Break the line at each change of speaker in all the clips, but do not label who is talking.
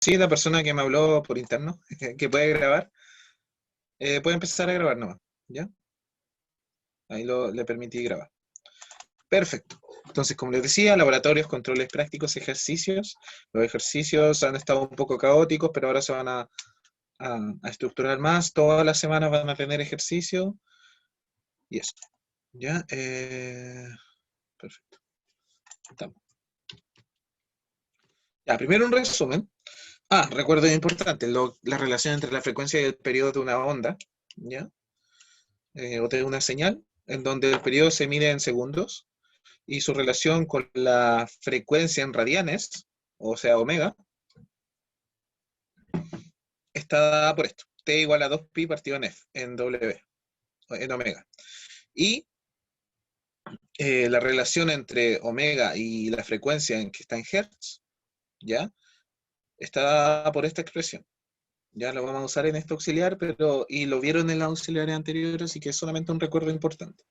Sí, la persona que me habló por interno, que puede grabar, puede empezar a grabar nomás, ¿ya? Ahí le permití grabar. Perfecto. Entonces, como les decía, laboratorios, controles prácticos, ejercicios. Los ejercicios han estado un poco caóticos, pero ahora se van a estructurar más. Todas las semanas van a tener ejercicio y eso. ¿Ya? Perfecto. Estamos. Ya, primero un resumen. Recuerdo importante, la relación entre la frecuencia y el periodo de una onda, ¿ya? O de una señal, en donde el periodo se mide en segundos y su relación con la frecuencia en radianes, o sea, omega, está dada por esto. T igual a 2pi partido en F, en W, en omega. Y la relación entre omega y la frecuencia en que está en Hertz, ¿ya? Está dada por esta expresión. Ya lo vamos a usar en este auxiliar, y lo vieron en la auxiliar anterior, así que es solamente un recuerdo importante.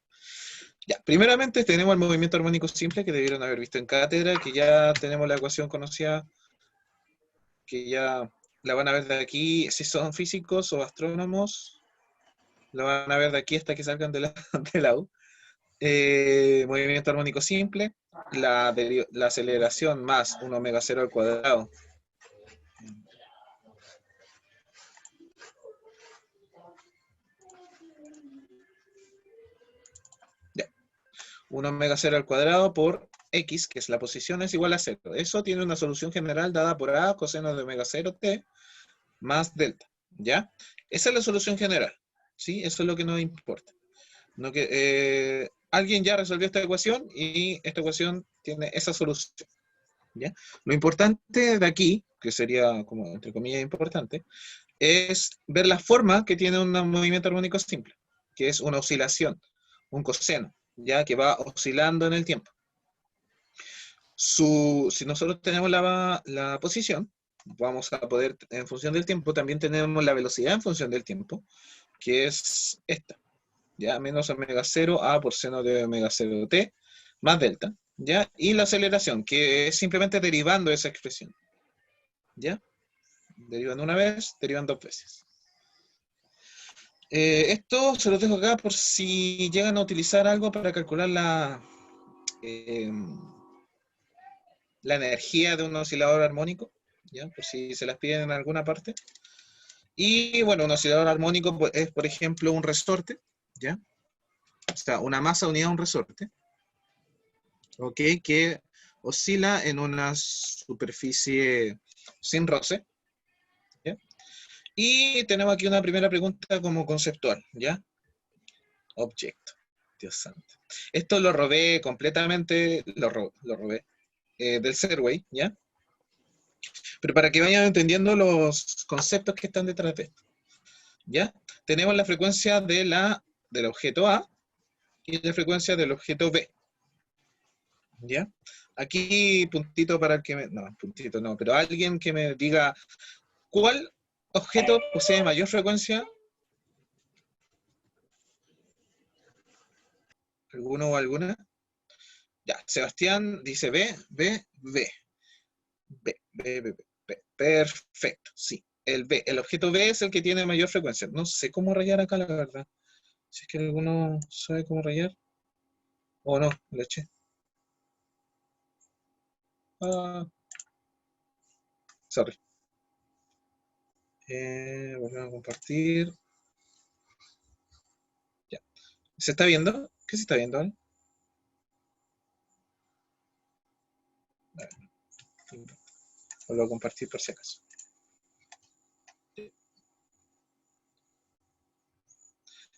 Ya, primeramente tenemos el movimiento armónico simple que debieron haber visto en cátedra, que ya tenemos la ecuación conocida, que ya la van a ver de aquí, si son físicos o astrónomos, la van a ver de aquí hasta que salgan de de la U. Movimiento armónico simple, la aceleración más un omega cero al cuadrado. Ya. 1 omega cero al cuadrado por x, que es la posición, es igual a 0. Eso tiene una solución general dada por a coseno de omega 0 t más delta. ¿Ya? Esa es la solución general. ¿Sí? Eso es lo que nos importa. No que, alguien ya resolvió esta ecuación y esta ecuación tiene esa solución. ¿Ya? Lo importante de aquí, que sería como entre comillas importante, es ver la forma que tiene un movimiento armónico simple, que es una oscilación, un coseno, ya que va oscilando en el tiempo. Si nosotros tenemos la posición, vamos a poder, en función del tiempo, también tenemos la velocidad en función del tiempo, que es esta, ya, menos omega 0 a por seno de omega 0 t, más delta, ya, y la aceleración, que es simplemente derivando esa expresión, ya, derivan una vez, derivan dos veces. Esto se los dejo acá por si llegan a utilizar algo para calcular la energía de un oscilador armónico, ¿ya? Por si se las piden en alguna parte. Y bueno, un oscilador armónico es, por ejemplo, un resorte, ¿ya? O sea, una masa unida a un resorte, ¿ok? Que oscila en una superficie sin roce, ¿ya? Y tenemos aquí una primera pregunta como conceptual, ¿ya? Objeto. Dios santo. Esto lo robé completamente, lo robé del Serway, ¿ya? Pero para que vayan entendiendo los conceptos que están detrás de esto, ¿ya? Tenemos la frecuencia del objeto A y la frecuencia del objeto B, ¿ya? Aquí, puntito para el que no, puntito no, pero alguien que me diga cuál objeto posee mayor frecuencia, alguno o alguna. Ya, Sebastián dice B, B, B. B, B, B, B, B. Perfecto, sí. El B, el objeto B es el que tiene mayor frecuencia. No sé cómo rayar acá, la verdad. Si es que alguno sabe cómo rayar. O no, le eché. Sorry. Volvemos a compartir. Ya. ¿Se está viendo? ¿Qué se está viendo ahora? Vuelvo a compartir por si acaso.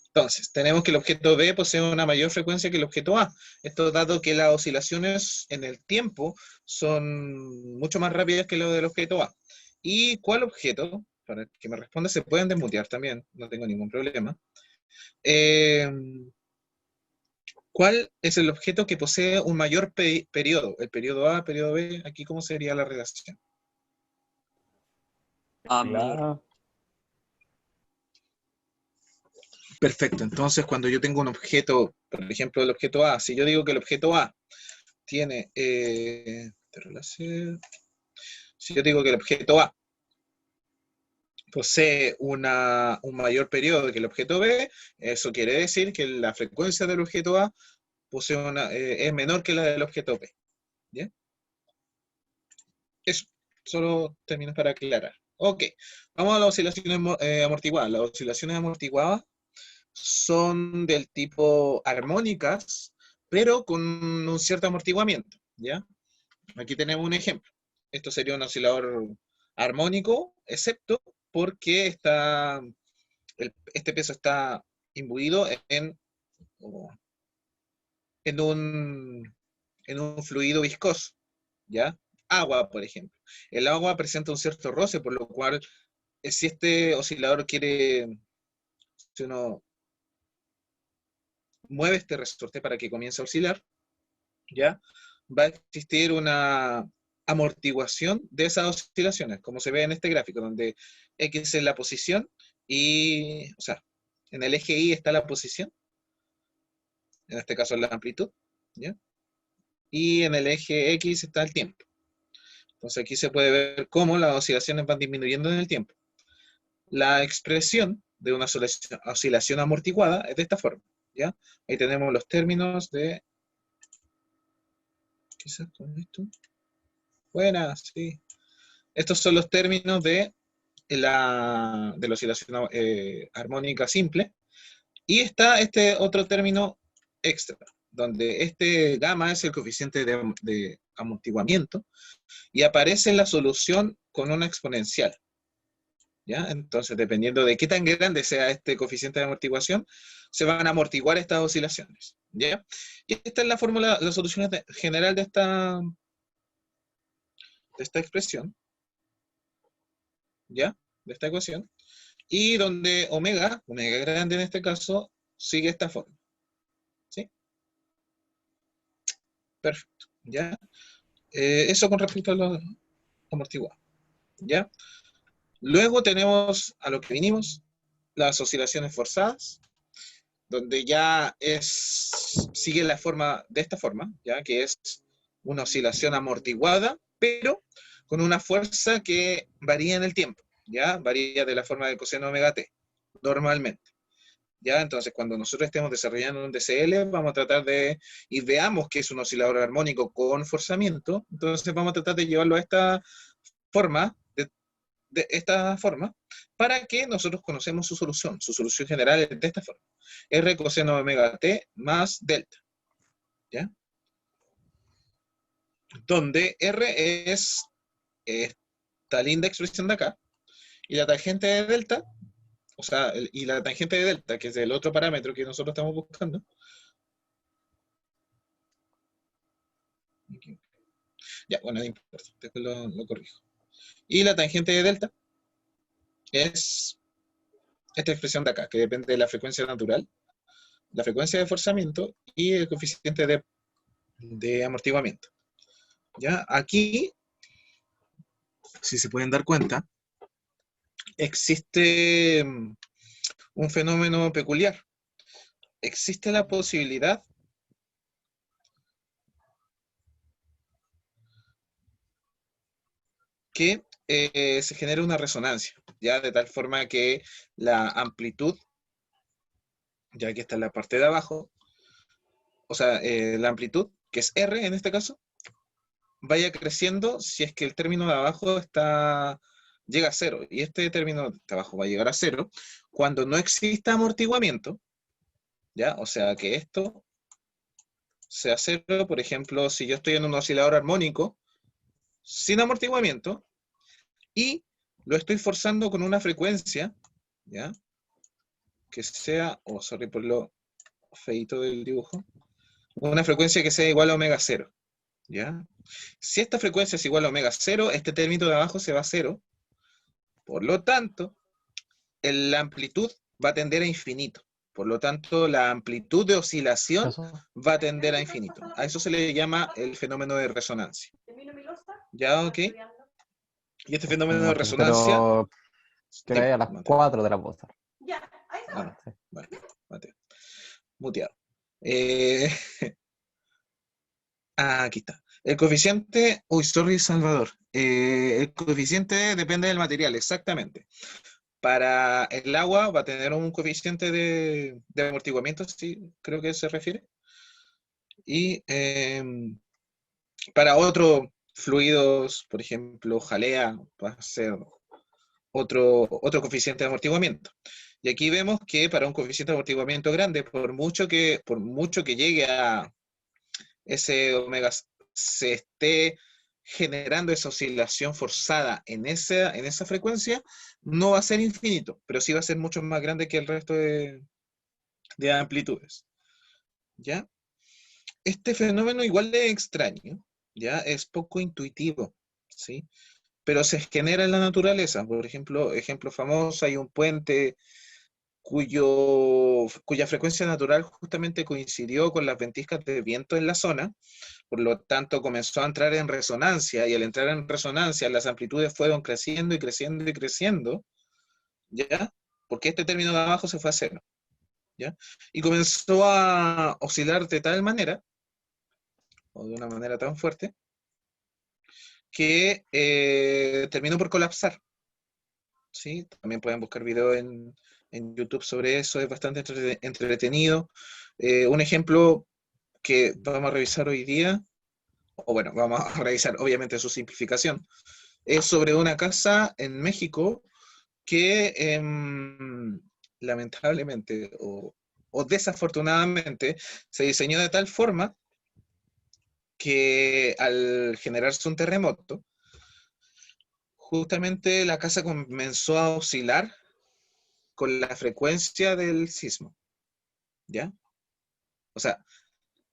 Entonces, tenemos que el objeto B posee una mayor frecuencia que el objeto A. Esto dado que las oscilaciones en el tiempo son mucho más rápidas que lo del objeto A. ¿Y cuál objeto? Para que me responda, se pueden desmutear también, no tengo ningún problema. ¿Cuál es el objeto que posee un mayor periodo? El periodo A, periodo B, aquí ¿cómo sería la relación?
A menor.
Perfecto, entonces cuando yo tengo un objeto, por ejemplo el objeto A, si yo digo que el objeto A tiene, si yo digo que el objeto A posee un mayor periodo que el objeto B, eso quiere decir que la frecuencia del objeto A es menor que la del objeto B. ¿Bien? Eso, solo términos para aclarar. Ok, vamos a las oscilaciones amortiguadas. Las oscilaciones amortiguadas son del tipo armónicas, pero con un cierto amortiguamiento, ¿ya? Aquí tenemos un ejemplo. Esto sería un oscilador armónico, excepto porque este peso está imbuido en en un fluido viscoso, ¿ya? Agua, por ejemplo. El agua presenta un cierto roce, por lo cual, si este oscilador si uno mueve este resorte para que comience a oscilar, ¿ya? Va a existir una amortiguación de esas oscilaciones, como se ve en este gráfico, donde X es la posición o sea, en el eje Y está la posición, en este caso la amplitud, ¿ya? Y en el eje X está el tiempo. Entonces aquí se puede ver cómo las oscilaciones van disminuyendo en el tiempo. La expresión de una oscilación amortiguada es de esta forma, ¿ya? Ahí tenemos los términos de... Quizás con esto. Buenas, sí. Estos son los términos de la oscilación armónica simple. Y está este otro término extra, donde este gamma es el coeficiente de amortiguamiento y aparece en la solución con una exponencial. ¿Ya? Entonces, dependiendo de qué tan grande sea este coeficiente de amortiguación, se van a amortiguar estas oscilaciones. ¿Ya? Y esta es la fórmula, la solución general de esta expresión, ¿ya? De esta ecuación. Y donde omega grande en este caso, sigue esta forma. ¿Sí? Perfecto. ¿Ya? Eso con respecto a los amortiguados. ¿Ya? Luego tenemos a lo que vinimos, las oscilaciones forzadas, donde sigue la forma de esta forma, ¿ya? Que es una oscilación amortiguada, pero con una fuerza que varía en el tiempo, ¿ya? Varía de la forma de coseno omega t, normalmente. ¿Ya? Entonces, cuando nosotros estemos desarrollando un DCL, vamos a tratar y veamos que es un oscilador armónico con forzamiento, entonces vamos a tratar de llevarlo a esta forma, de esta forma, para que nosotros conocemos su solución general es de esta forma. R coseno omega t más delta, ¿ya? Donde R es esta linda expresión de acá, y la tangente de delta, o sea, y la tangente de delta, que es el otro parámetro que nosotros estamos buscando, ya, bueno, no importa, después lo corrijo. Y la tangente de delta es esta expresión de acá, que depende de la frecuencia natural, la frecuencia de forzamiento y el coeficiente de amortiguamiento. ¿Ya? Aquí, si se pueden dar cuenta, existe un fenómeno peculiar. Existe la posibilidad que se genere una resonancia, ya de tal forma que la amplitud, ya que está en la parte de abajo, o sea, la amplitud, que es R en este caso, vaya creciendo si es que el término de abajo llega a cero. Y este término de abajo va a llegar a cero cuando no exista amortiguamiento, ¿ya? O sea, que esto sea cero, por ejemplo, si yo estoy en un oscilador armónico sin amortiguamiento y lo estoy forzando con una frecuencia, ¿ya? Que sea, sorry por lo feito del dibujo, una frecuencia que sea igual a omega cero, ¿ya? Si esta frecuencia es igual a omega cero, este término de abajo se va a cero, por lo tanto, la amplitud va a tender a infinito. Por lo tanto, la amplitud de oscilación
Eso.
va a tender a infinito. A eso se le llama el fenómeno de resonancia. ¿Ya? ¿Ok? Y este fenómeno de
Martín,
resonancia...
pero que
Dime,
vaya a las
Mateo.
4 de la voz.
Ah, no.
Sí.
Vale, Mateo. Muteado. Eh, aquí está. El coeficiente... Uy, sorry, Salvador. El coeficiente depende del material, exactamente. Para el agua va a tener un coeficiente de amortiguamiento, sí, creo que se refiere. Y para otros fluidos, por ejemplo, jalea, va a ser otro coeficiente de amortiguamiento. Y aquí vemos que para un coeficiente de amortiguamiento grande, por mucho que llegue a ese omega, se esté generando esa oscilación forzada en esa frecuencia, no va a ser infinito, pero sí va a ser mucho más grande que el resto de amplitudes. ¿Ya? Este fenómeno igual de extraño, ¿ya? Es poco intuitivo, ¿sí? Pero se genera en la naturaleza. Por ejemplo, ejemplo famoso, hay un puente cuya frecuencia natural justamente coincidió con las ventiscas de viento en la zona, por lo tanto comenzó a entrar en resonancia, y al entrar en resonancia las amplitudes fueron creciendo y creciendo y creciendo, ¿ya? Porque este término de abajo se fue a cero, ¿ya? Y comenzó a oscilar de tal manera, o de una manera tan fuerte, que terminó por colapsar, ¿sí? También pueden buscar video en YouTube sobre eso, es bastante entretenido. Un ejemplo que vamos a revisar hoy día, o bueno, vamos a revisar obviamente su simplificación, es sobre una casa en México que lamentablemente o desafortunadamente se diseñó de tal forma que al generarse un terremoto, justamente la casa comenzó a oscilar con la frecuencia del sismo, ¿ya? O sea,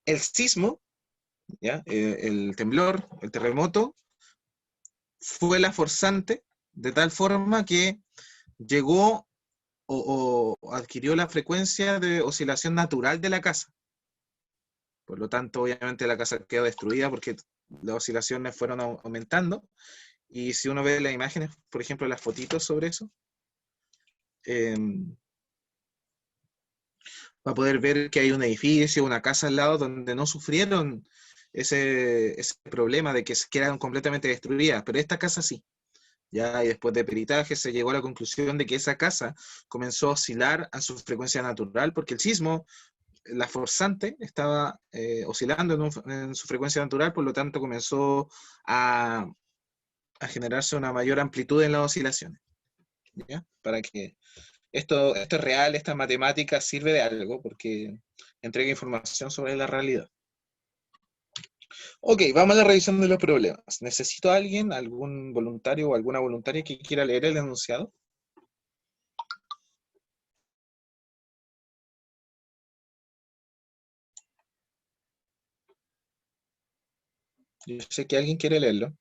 el sismo, ¿ya? El temblor, el terremoto, fue la forzante de tal forma que llegó o adquirió la frecuencia de oscilación natural de la casa. Por lo tanto, obviamente la casa quedó destruida porque las oscilaciones fueron aumentando. Y si uno ve las imágenes, por ejemplo, las fotitos sobre eso, eh, va a poder ver que hay un edificio, una casa al lado donde no sufrieron ese problema de que quedaron completamente destruidas, pero esta casa sí. Ya, y después de peritaje se llegó a la conclusión de que esa casa comenzó a oscilar a su frecuencia natural porque el sismo, la forzante, estaba oscilando en su frecuencia natural, por lo tanto comenzó a generarse una mayor amplitud en las oscilaciones. ¿Ya? Para que esto es real, esta matemática sirve de algo porque entrega información sobre la realidad. Ok, vamos a la revisión de los problemas. ¿Necesito a alguien, algún voluntario o alguna voluntaria que quiera leer el enunciado? Yo sé que alguien quiere leerlo.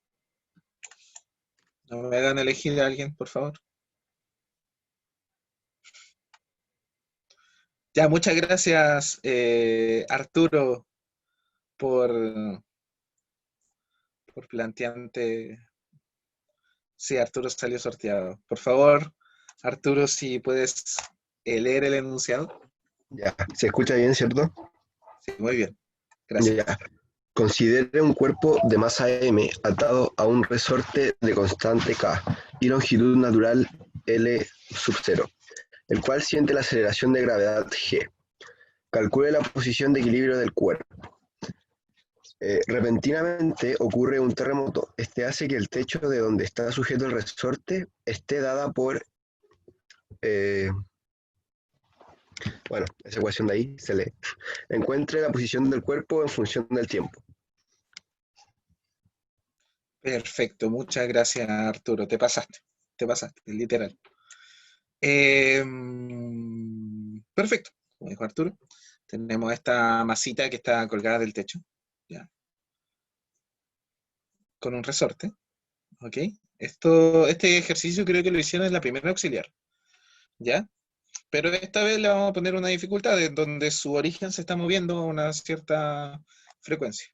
No me hagan elegir a alguien, por favor. Ya, muchas gracias, Arturo, por, por plantearte. Sí, Arturo salió sorteado. Por favor, Arturo, si puedes leer el enunciado.
Ya, se escucha bien, ¿cierto?
Sí, muy bien.
Ya.
Gracias.
Considere un cuerpo de masa m atado a un resorte de constante k y longitud natural L sub 0, el cual siente la aceleración de gravedad g. Calcule la posición de equilibrio del cuerpo. Repentinamente ocurre un terremoto. Este hace que el techo de donde está sujeto el resorte esté dada por... eh, bueno, esa ecuación de ahí se lee. Encuentre la posición del cuerpo en función del tiempo.
Perfecto, muchas gracias, Arturo. Te pasaste, literal. Perfecto, como dijo Arturo. Tenemos esta masita que está colgada del techo, ¿ya? Con un resorte, ¿ok? Este ejercicio creo que lo hicieron en la primera auxiliar, ¿ya? Pero esta vez le vamos a poner una dificultad en donde su origen se está moviendo a una cierta frecuencia,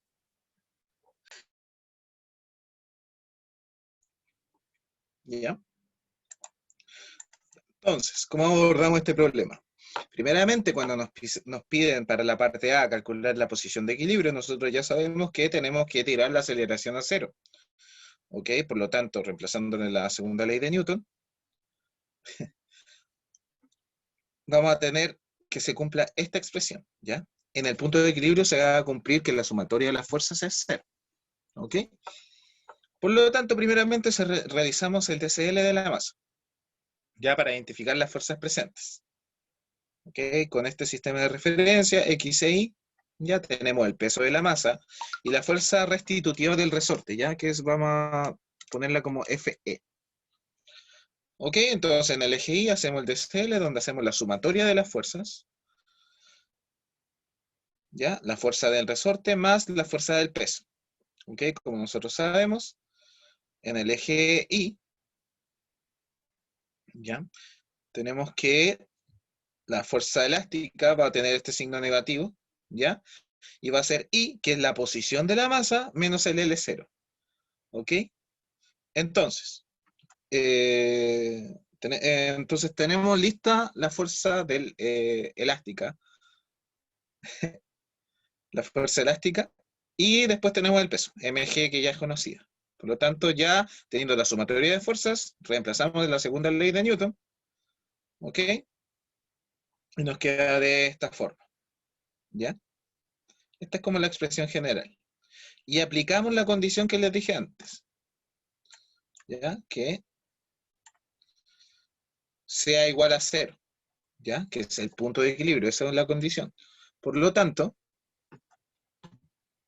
¿ya? Entonces, ¿cómo abordamos este problema? Primeramente, cuando nos piden para la parte A calcular la posición de equilibrio, nosotros ya sabemos que tenemos que tirar la aceleración a cero. ¿Ok? Por lo tanto, reemplazando en la segunda ley de Newton, vamos a tener que se cumpla esta expresión, ¿ya? En el punto de equilibrio se va a cumplir que la sumatoria de las fuerzas es 0, ¿ok? Por lo tanto, primeramente realizamos el TCL de la masa, ya para identificar las fuerzas presentes. ¿Ok? Con este sistema de referencia, X e Y, ya tenemos el peso de la masa y la fuerza restitutiva del resorte, ya que vamos a ponerla como FE. ¿Ok? Entonces en el eje Y hacemos el TCL, donde hacemos la sumatoria de las fuerzas, ¿ya? La fuerza del resorte más la fuerza del peso. ¿Ok? Como nosotros sabemos, en el eje Y, ¿ya? Tenemos que la fuerza elástica va a tener este signo negativo, ¿ya? Y va a ser I, que es la posición de la masa, menos el L0. ¿Ok? Entonces, entonces tenemos lista la fuerza elástica, la fuerza elástica, y después tenemos el peso, mg, que ya es conocida. Por lo tanto, ya teniendo la sumatoria de fuerzas, reemplazamos la segunda ley de Newton, ¿ok? Y nos queda de esta forma, ¿ya? Esta es como la expresión general. Y aplicamos la condición que les dije antes, ¿ya? Que sea igual a 0, ¿ya? Que es el punto de equilibrio, esa es la condición. Por lo tanto,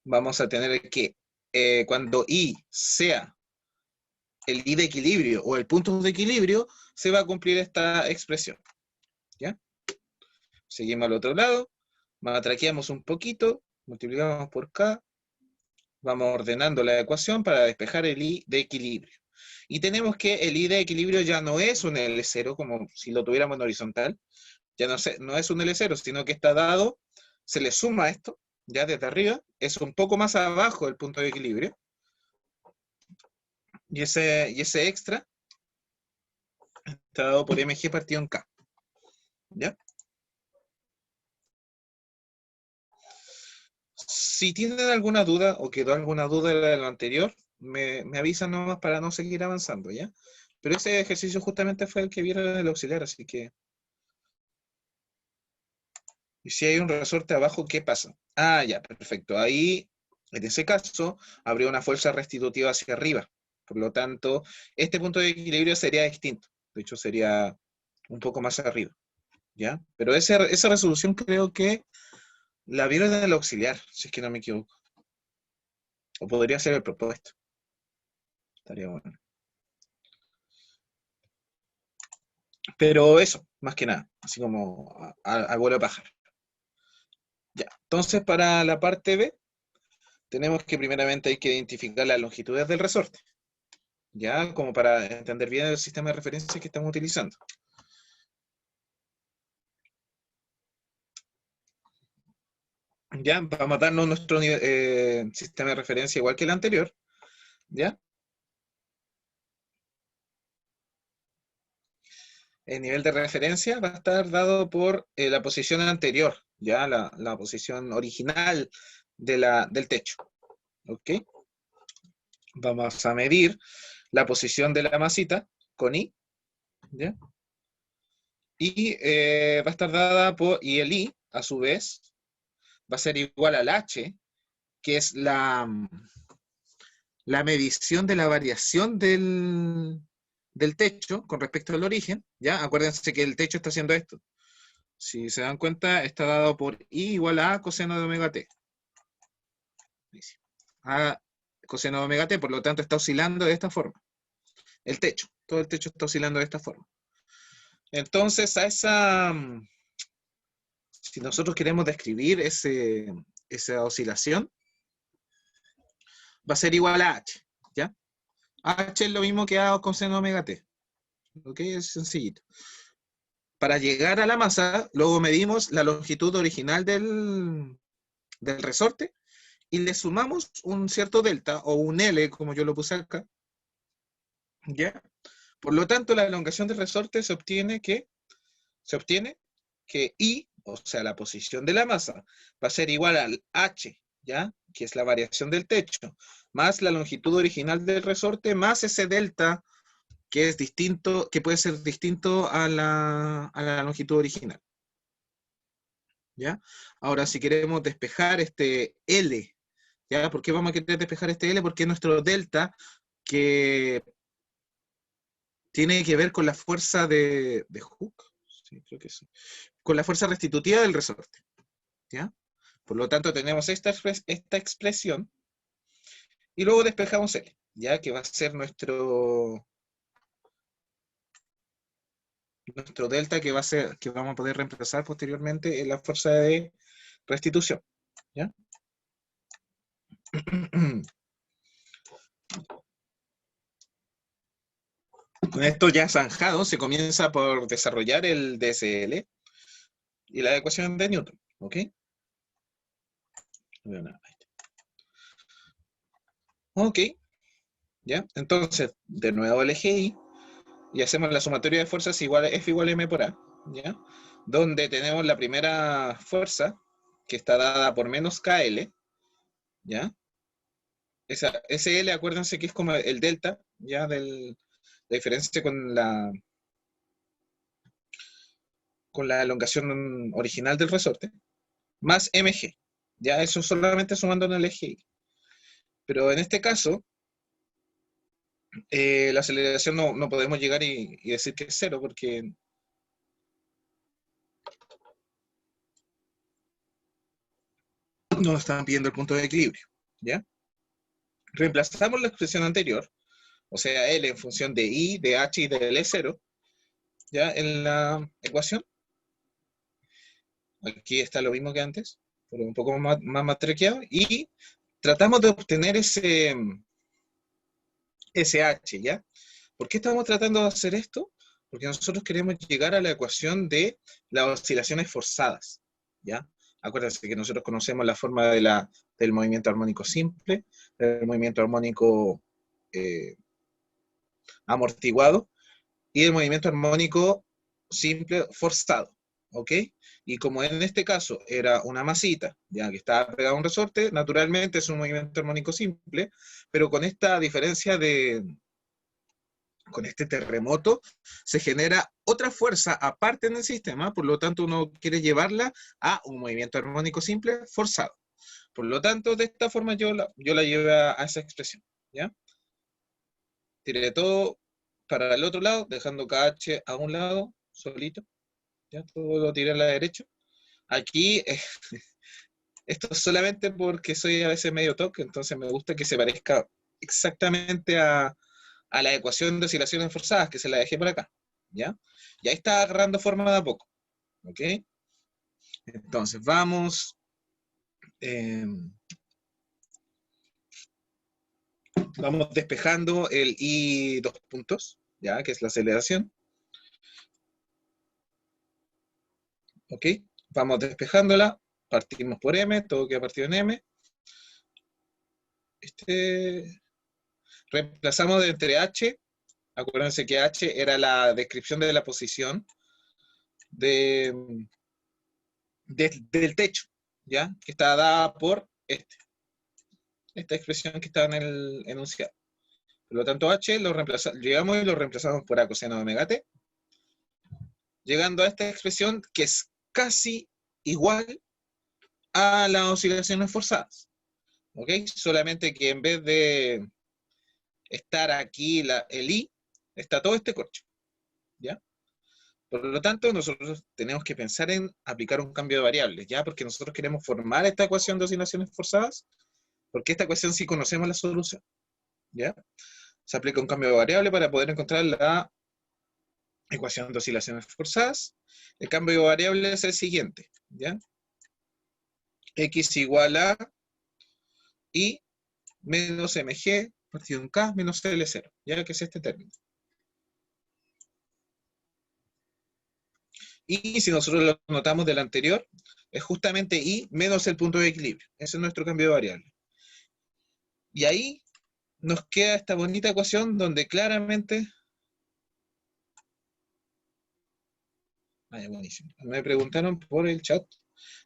vamos a tener que cuando I sea el I de equilibrio o el punto de equilibrio, se va a cumplir esta expresión, ¿ya? Seguimos al otro lado, matraqueamos un poquito, multiplicamos por K, vamos ordenando la ecuación para despejar el I de equilibrio. Y tenemos que el I de equilibrio ya no es un L0, como si lo tuviéramos en horizontal, ya no es un L0, sino que está dado, se le suma esto, ya desde arriba, es un poco más abajo del punto de equilibrio, y ese extra está dado por mg partido en k, ¿ya? Si tienen alguna duda o quedó alguna duda de lo anterior, me avisan nomás para no seguir avanzando, ¿ya? Pero ese ejercicio justamente fue el que vieron en el auxiliar, así que... Y si hay un resorte abajo, ¿qué pasa? Ah, ya, perfecto. Ahí, en ese caso, habría una fuerza restitutiva hacia arriba. Por lo tanto, este punto de equilibrio sería distinto. De hecho, sería un poco más arriba, ¿ya? Pero esa resolución creo que la vieron en el auxiliar, si es que no me equivoco. O podría ser el propuesto. Estaría bueno. Pero eso, más que nada, así como a vuelo de pájaro. Ya, entonces para la parte B, tenemos que primeramente hay que identificar las longitudes del resorte, ya como para entender bien el sistema de referencia que estamos utilizando. Ya, vamos a darnos nuestro sistema de referencia igual que el anterior, ¿ya? El nivel de referencia va a estar dado por la posición anterior, ya la posición original del techo, ¿ok? Vamos a medir la posición de la masita con I, ¿ya? Y va a estar dada por, y el I, a su vez, va a ser igual al H, que es la medición de la variación del techo con respecto al origen, ¿ya? Acuérdense que el techo está haciendo esto. Si se dan cuenta, está dado por I igual a coseno de omega t. A coseno de omega t, por lo tanto está oscilando de esta forma. El techo, todo el techo está oscilando de esta forma. Entonces, si nosotros queremos describir esa oscilación, va a ser igual a H, ¿ya? H es lo mismo que A coseno de omega t. ¿Ok? Es sencillito. Para llegar a la masa, luego medimos la longitud original del resorte y le sumamos un cierto delta o un L, como yo lo puse acá, ¿ya? Por lo tanto, la elongación del resorte se obtiene que I, o sea, la posición de la masa, va a ser igual al H, ¿ya? Que es la variación del techo, más la longitud original del resorte, más ese delta que es distinto, que puede ser distinto a la longitud original. ¿Ya? Ahora, si queremos despejar este L, ¿ya? ¿Por qué vamos a querer despejar este L? Porque es nuestro delta que tiene que ver con la fuerza de Hooke. Sí, creo que sí. Con la fuerza restitutiva del resorte. ¿Ya? Por lo tanto, tenemos esta expresión y luego despejamos L, ¿ya? Que va a ser nuestro delta que va a ser, que vamos a poder reemplazar posteriormente en la fuerza de restitución. ¿Ya? Con esto ya zanjado, se comienza por desarrollar el DSL y la ecuación de Newton. ¿Ok? Ok. ¿Ya? Entonces, de nuevo el eje Y, y hacemos la sumatoria de fuerzas igual F igual M por A. ¿Ya? Donde tenemos la primera fuerza, que está dada por menos KL. ¿Ya? Esa SL, acuérdense que es como el delta, ¿ya? La diferencia con la elongación original del resorte, más mg. Ya eso solamente sumando en el eje Y. Pero en este caso, la aceleración no podemos llegar y decir que es cero, porque nos están pidiendo el punto de equilibrio. ¿Ya? Reemplazamos la expresión anterior, o sea, L en función de I, de H y de L0, ¿ya? En la ecuación. Aquí está lo mismo que antes, pero un poco más matraqueado. Y tratamos de obtener ese H, ¿ya? ¿Por qué estamos tratando de hacer esto? Porque nosotros queremos llegar a la ecuación de las oscilaciones forzadas, ¿ya? Acuérdense que nosotros conocemos la forma del movimiento armónico simple, del movimiento armónico amortiguado y el movimiento armónico simple forzado, ¿ok? Y como en este caso era una masita, ya que estaba pegada a un resorte, naturalmente es un movimiento armónico simple, pero con esta diferencia con este terremoto, se genera otra fuerza aparte en el sistema, por lo tanto uno quiere llevarla a un movimiento armónico simple forzado. Por lo tanto, de esta forma yo la llevé a esa expresión, ¿ya? Tiré todo para el otro lado, dejando KH a un lado, solito, ¿ya? Todo lo tiré a la derecha. Aquí, esto es solamente porque soy a veces medio toque, entonces me gusta que se parezca exactamente a la ecuación de oscilaciones forzadas, que se la dejé por acá, ¿ya? Y ahí está agarrando forma de a poco, ¿ok? Entonces, vamos despejando el I dos puntos, ¿ya? Que es la aceleración, ¿ok? Vamos despejándola, partimos por M, todo queda partido en M. Reemplazamos de entre H, acuérdense que H era la descripción de la posición del techo, ¿ya? Que está dada por esta expresión que está en el enunciado. Por lo tanto, H llegamos y lo reemplazamos por A coseno de omega t, llegando a esta expresión que es casi igual a las oscilaciones forzadas. ¿Ok? Solamente que en vez de estar aquí el I, está todo este corcho. ¿Ya? Por lo tanto, nosotros tenemos que pensar en aplicar un cambio de variables, ¿ya? Porque nosotros queremos formar esta ecuación de oscilaciones forzadas, porque esta ecuación sí conocemos la solución, ¿ya? Se aplica un cambio de variable para poder encontrar la ecuación de oscilaciones forzadas. El cambio de variable es el siguiente, ¿ya? X igual a I menos mg partido en K menos L0, ¿ya? Que es este término. Y si nosotros lo notamos del anterior, es justamente I menos el punto de equilibrio. Ese es nuestro cambio de variable. Y ahí nos queda esta bonita ecuación donde claramente... buenísimo. Me preguntaron por el chat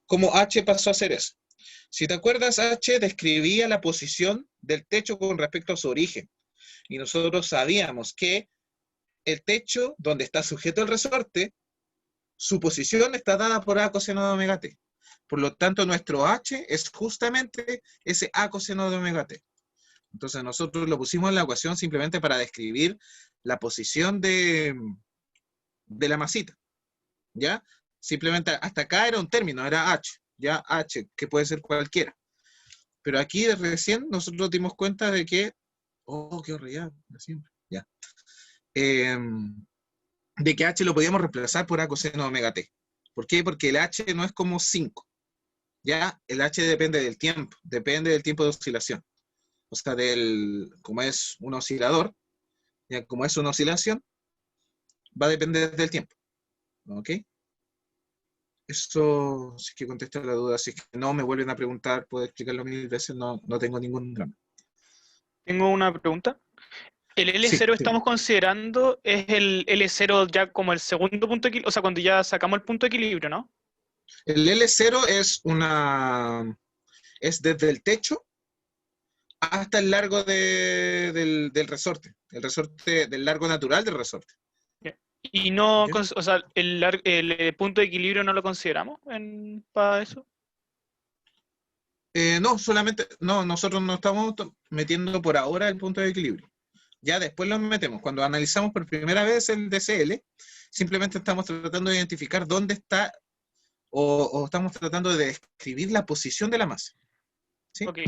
cómo H pasó a ser eso. Si te acuerdas, H describía la posición del techo con respecto a su origen. Y nosotros sabíamos que el techo donde está sujeto el resorte, su posición está dada por A coseno de omega t. Por lo tanto, nuestro H es justamente ese A coseno de omega t. Entonces nosotros lo pusimos en la ecuación simplemente para describir la posición de la masita, ¿ya? Simplemente hasta acá era un término, era H, ya H, que puede ser cualquiera. Pero aquí recién nosotros nos dimos cuenta de que, oh, qué horrible, siempre, ya. De que H lo podíamos reemplazar por A coseno de omega t. ¿Por qué? Porque el H no es como 5, ¿ya? El H depende del tiempo de oscilación. O sea, como es un oscilador, ya como es una oscilación, va a depender del tiempo, ¿ok? Eso, si es que contesta la duda, si es que no me vuelven a preguntar, puedo explicarlo 1000 veces, no tengo ningún drama.
Tengo una pregunta. ¿El
Sí,
L0 estamos considerando es el L0 ya como el segundo punto de equilibrio? O sea, cuando ya sacamos el punto de equilibrio, ¿no?
el L0 es desde el techo hasta el largo del resorte, del largo natural del resorte.
Y no,
¿Ya?
o sea, el punto de equilibrio no lo consideramos para eso.
No, nosotros no estamos metiendo por ahora el punto de equilibrio. Ya después lo metemos. Cuando analizamos por primera vez el DCL, simplemente estamos tratando de identificar dónde está o estamos tratando de describir la posición de la masa. ¿Sí?
Ok.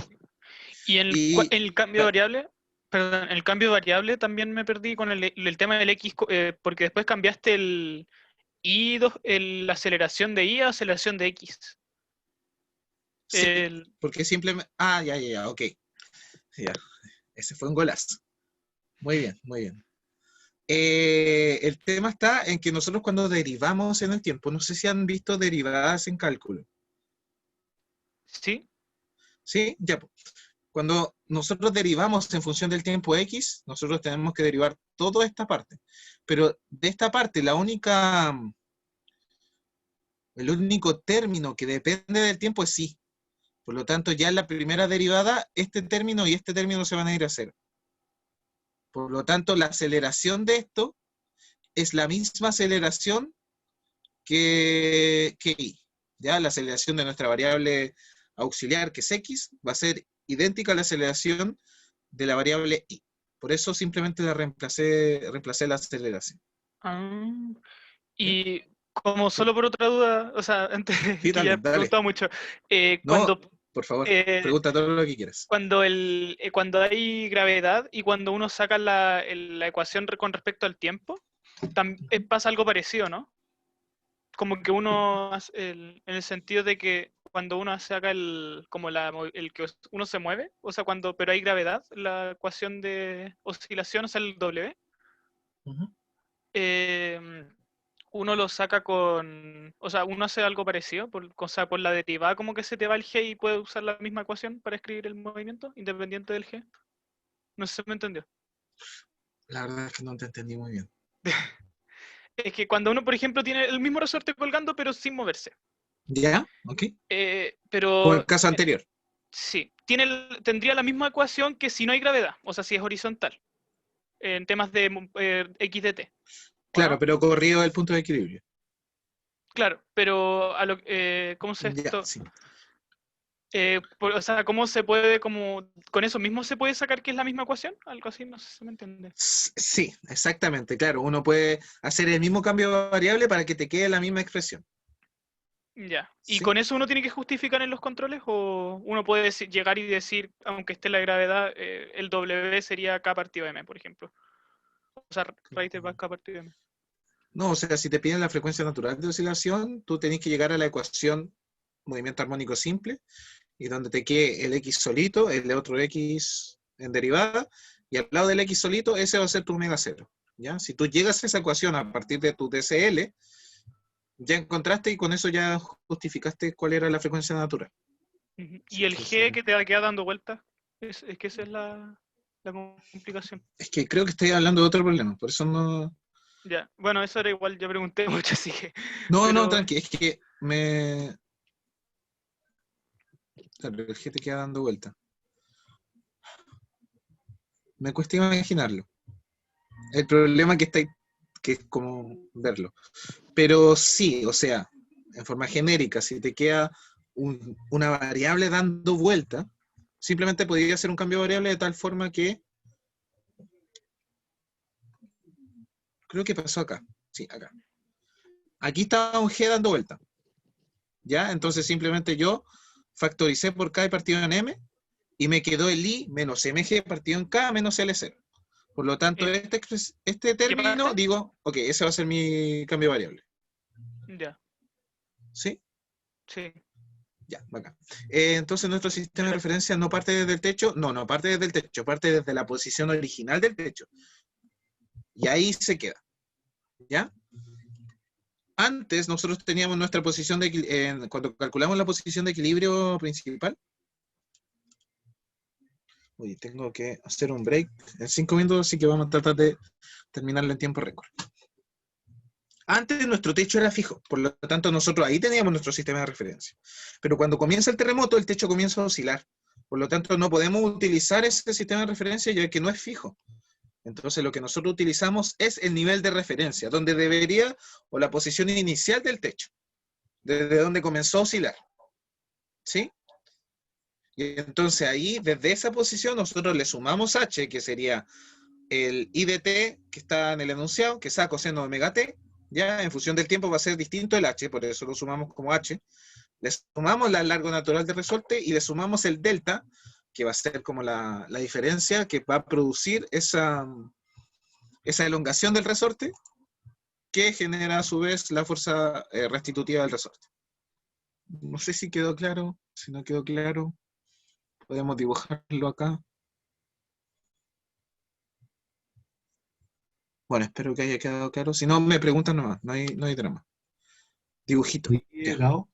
Y
Y,
el cambio de variable, perdón, el cambio de variable también me perdí con el tema del X, porque después cambiaste el I2, la aceleración de I a aceleración de X.
sí, porque simplemente... Ah, ya, ok. Ya, ese fue un golazo. Muy bien, muy bien. El tema está en que nosotros cuando derivamos en el tiempo, no sé si han visto derivadas en cálculo.
¿Sí?
¿Sí? Ya. Cuando nosotros derivamos en función del tiempo X, nosotros tenemos que derivar toda esta parte. Pero de esta parte, el único término que depende del tiempo es sí. Por lo tanto, ya en la primera derivada, este término y este término se van a ir a cero. Por lo tanto, la aceleración de esto es la misma aceleración que I. ¿Ya? La aceleración de nuestra variable auxiliar, que es X, va a ser idéntica a la aceleración de la variable I. Por eso simplemente reemplacé la aceleración.
Ah,
¿Ya?
y como solo por otra duda, o sea, antes
Sí,
que ya
dale,
he
dale.
preguntado mucho,
No, por favor,
eh,
pregunta todo lo que quieras.
cuando hay gravedad y cuando uno saca la ecuación con respecto al tiempo, pasa algo parecido, ¿no? Como que uno, en el sentido de que cuando uno saca el que uno se mueve, o sea, pero hay gravedad, la ecuación de oscilación, o sea, el W,
Ujú.
eh, uno lo saca o sea, uno hace algo parecido, o sea, por la derivada como que se te va el G y puede usar la misma ecuación para escribir el movimiento, independiente del G. No sé si me entendió.
La verdad es que no te entendí muy bien.
Es que cuando uno, por ejemplo, tiene el mismo resorte colgando, pero sin moverse.
¿Ya? ¿Ok? Como
Pero
el caso anterior.
sí, tendría la misma ecuación que si no hay gravedad, o sea, si es horizontal, en temas de x de t, ¿o
Claro,
no?
pero corrido del punto de equilibrio.
Claro, pero ¿cómo se
Ya,
esto?
sí.
O sea, ¿cómo se puede, con eso mismo se puede sacar que es la misma ecuación? Algo así, no sé si me entiende.
Sí, exactamente, claro. Uno puede hacer el mismo cambio de variable para que te quede la misma expresión.
Ya. ¿Y
¿Sí?
con eso uno tiene que justificar en los controles o uno puede llegar y decir, aunque esté la gravedad, el W sería K partido M, por ejemplo? O sea, raíz de K partido M.
No, o sea, si te piden la frecuencia natural de oscilación, tú tenés que llegar a la ecuación movimiento armónico simple, y donde te quede el X solito, el otro X en derivada, y al lado del X solito, ese va a ser tu omega cero. ¿Ya? Si tú llegas a esa ecuación a partir de tu DCL, ya encontraste y con eso ya justificaste cuál era la frecuencia natural.
Ujú.
Sí,
¿Y el
entonces,
G que te queda dando vueltas? Es que esa es la complicación.
es que creo que estoy hablando de otro problema, por eso no...
Ya, bueno, eso era igual, ya pregunté mucho, así que.
No,
Pero
tranqui, es que me... Claro, el G te queda dando vuelta. Me cuesta imaginarlo. El problema es que estáis que es como verlo. Pero sí, o sea, en forma genérica, si te queda una variable dando vuelta, simplemente podría hacer un cambio de variable de tal forma que, creo que pasó acá, sí, acá. Aquí estaba un G dando vuelta, ¿ya? Entonces simplemente yo factoricé por K partido en M, y me quedó el I menos MG partido en K menos L0. Por lo tanto,
¿Y
este
qué
término,
parte?
digo, ok, ese va a ser mi cambio de variable.
Ya,
¿Sí?
sí.
Ya, bacán. Entonces, nuestro sistema de
Pero,
referencia no parte desde el techo, no parte desde el techo, parte desde la posición original del techo. Y ahí se queda, ¿ya? Antes, nosotros teníamos nuestra posición cuando calculamos la posición de equilibrio principal. Uy, tengo que hacer un break en 5 minutos, así que vamos a tratar de terminarlo en tiempo récord. Antes nuestro techo era fijo, por lo tanto nosotros ahí teníamos nuestro sistema de referencia. Pero cuando comienza el terremoto, el techo comienza a oscilar. Por lo tanto, no podemos utilizar ese sistema de referencia ya que no es fijo. Entonces, lo que nosotros utilizamos es el nivel de referencia, donde debería, o la posición inicial del techo, desde donde comenzó a oscilar. ¿Sí? Y entonces ahí, desde esa posición, nosotros le sumamos h, que sería el I de t que está en el enunciado, que es a coseno de omega t, ya en función del tiempo va a ser distinto el h, por eso lo sumamos como h. Le sumamos el largo natural de resorte y le sumamos el delta, que va a ser como la diferencia que va a producir esa elongación del resorte, que genera a su vez la fuerza restitutiva del resorte. No sé si quedó claro, si no quedó claro, podemos dibujarlo acá. Bueno, espero que haya quedado claro. Si no, me preguntan nomás, no hay drama. Dibujito,
Oye,
ya.
Gao,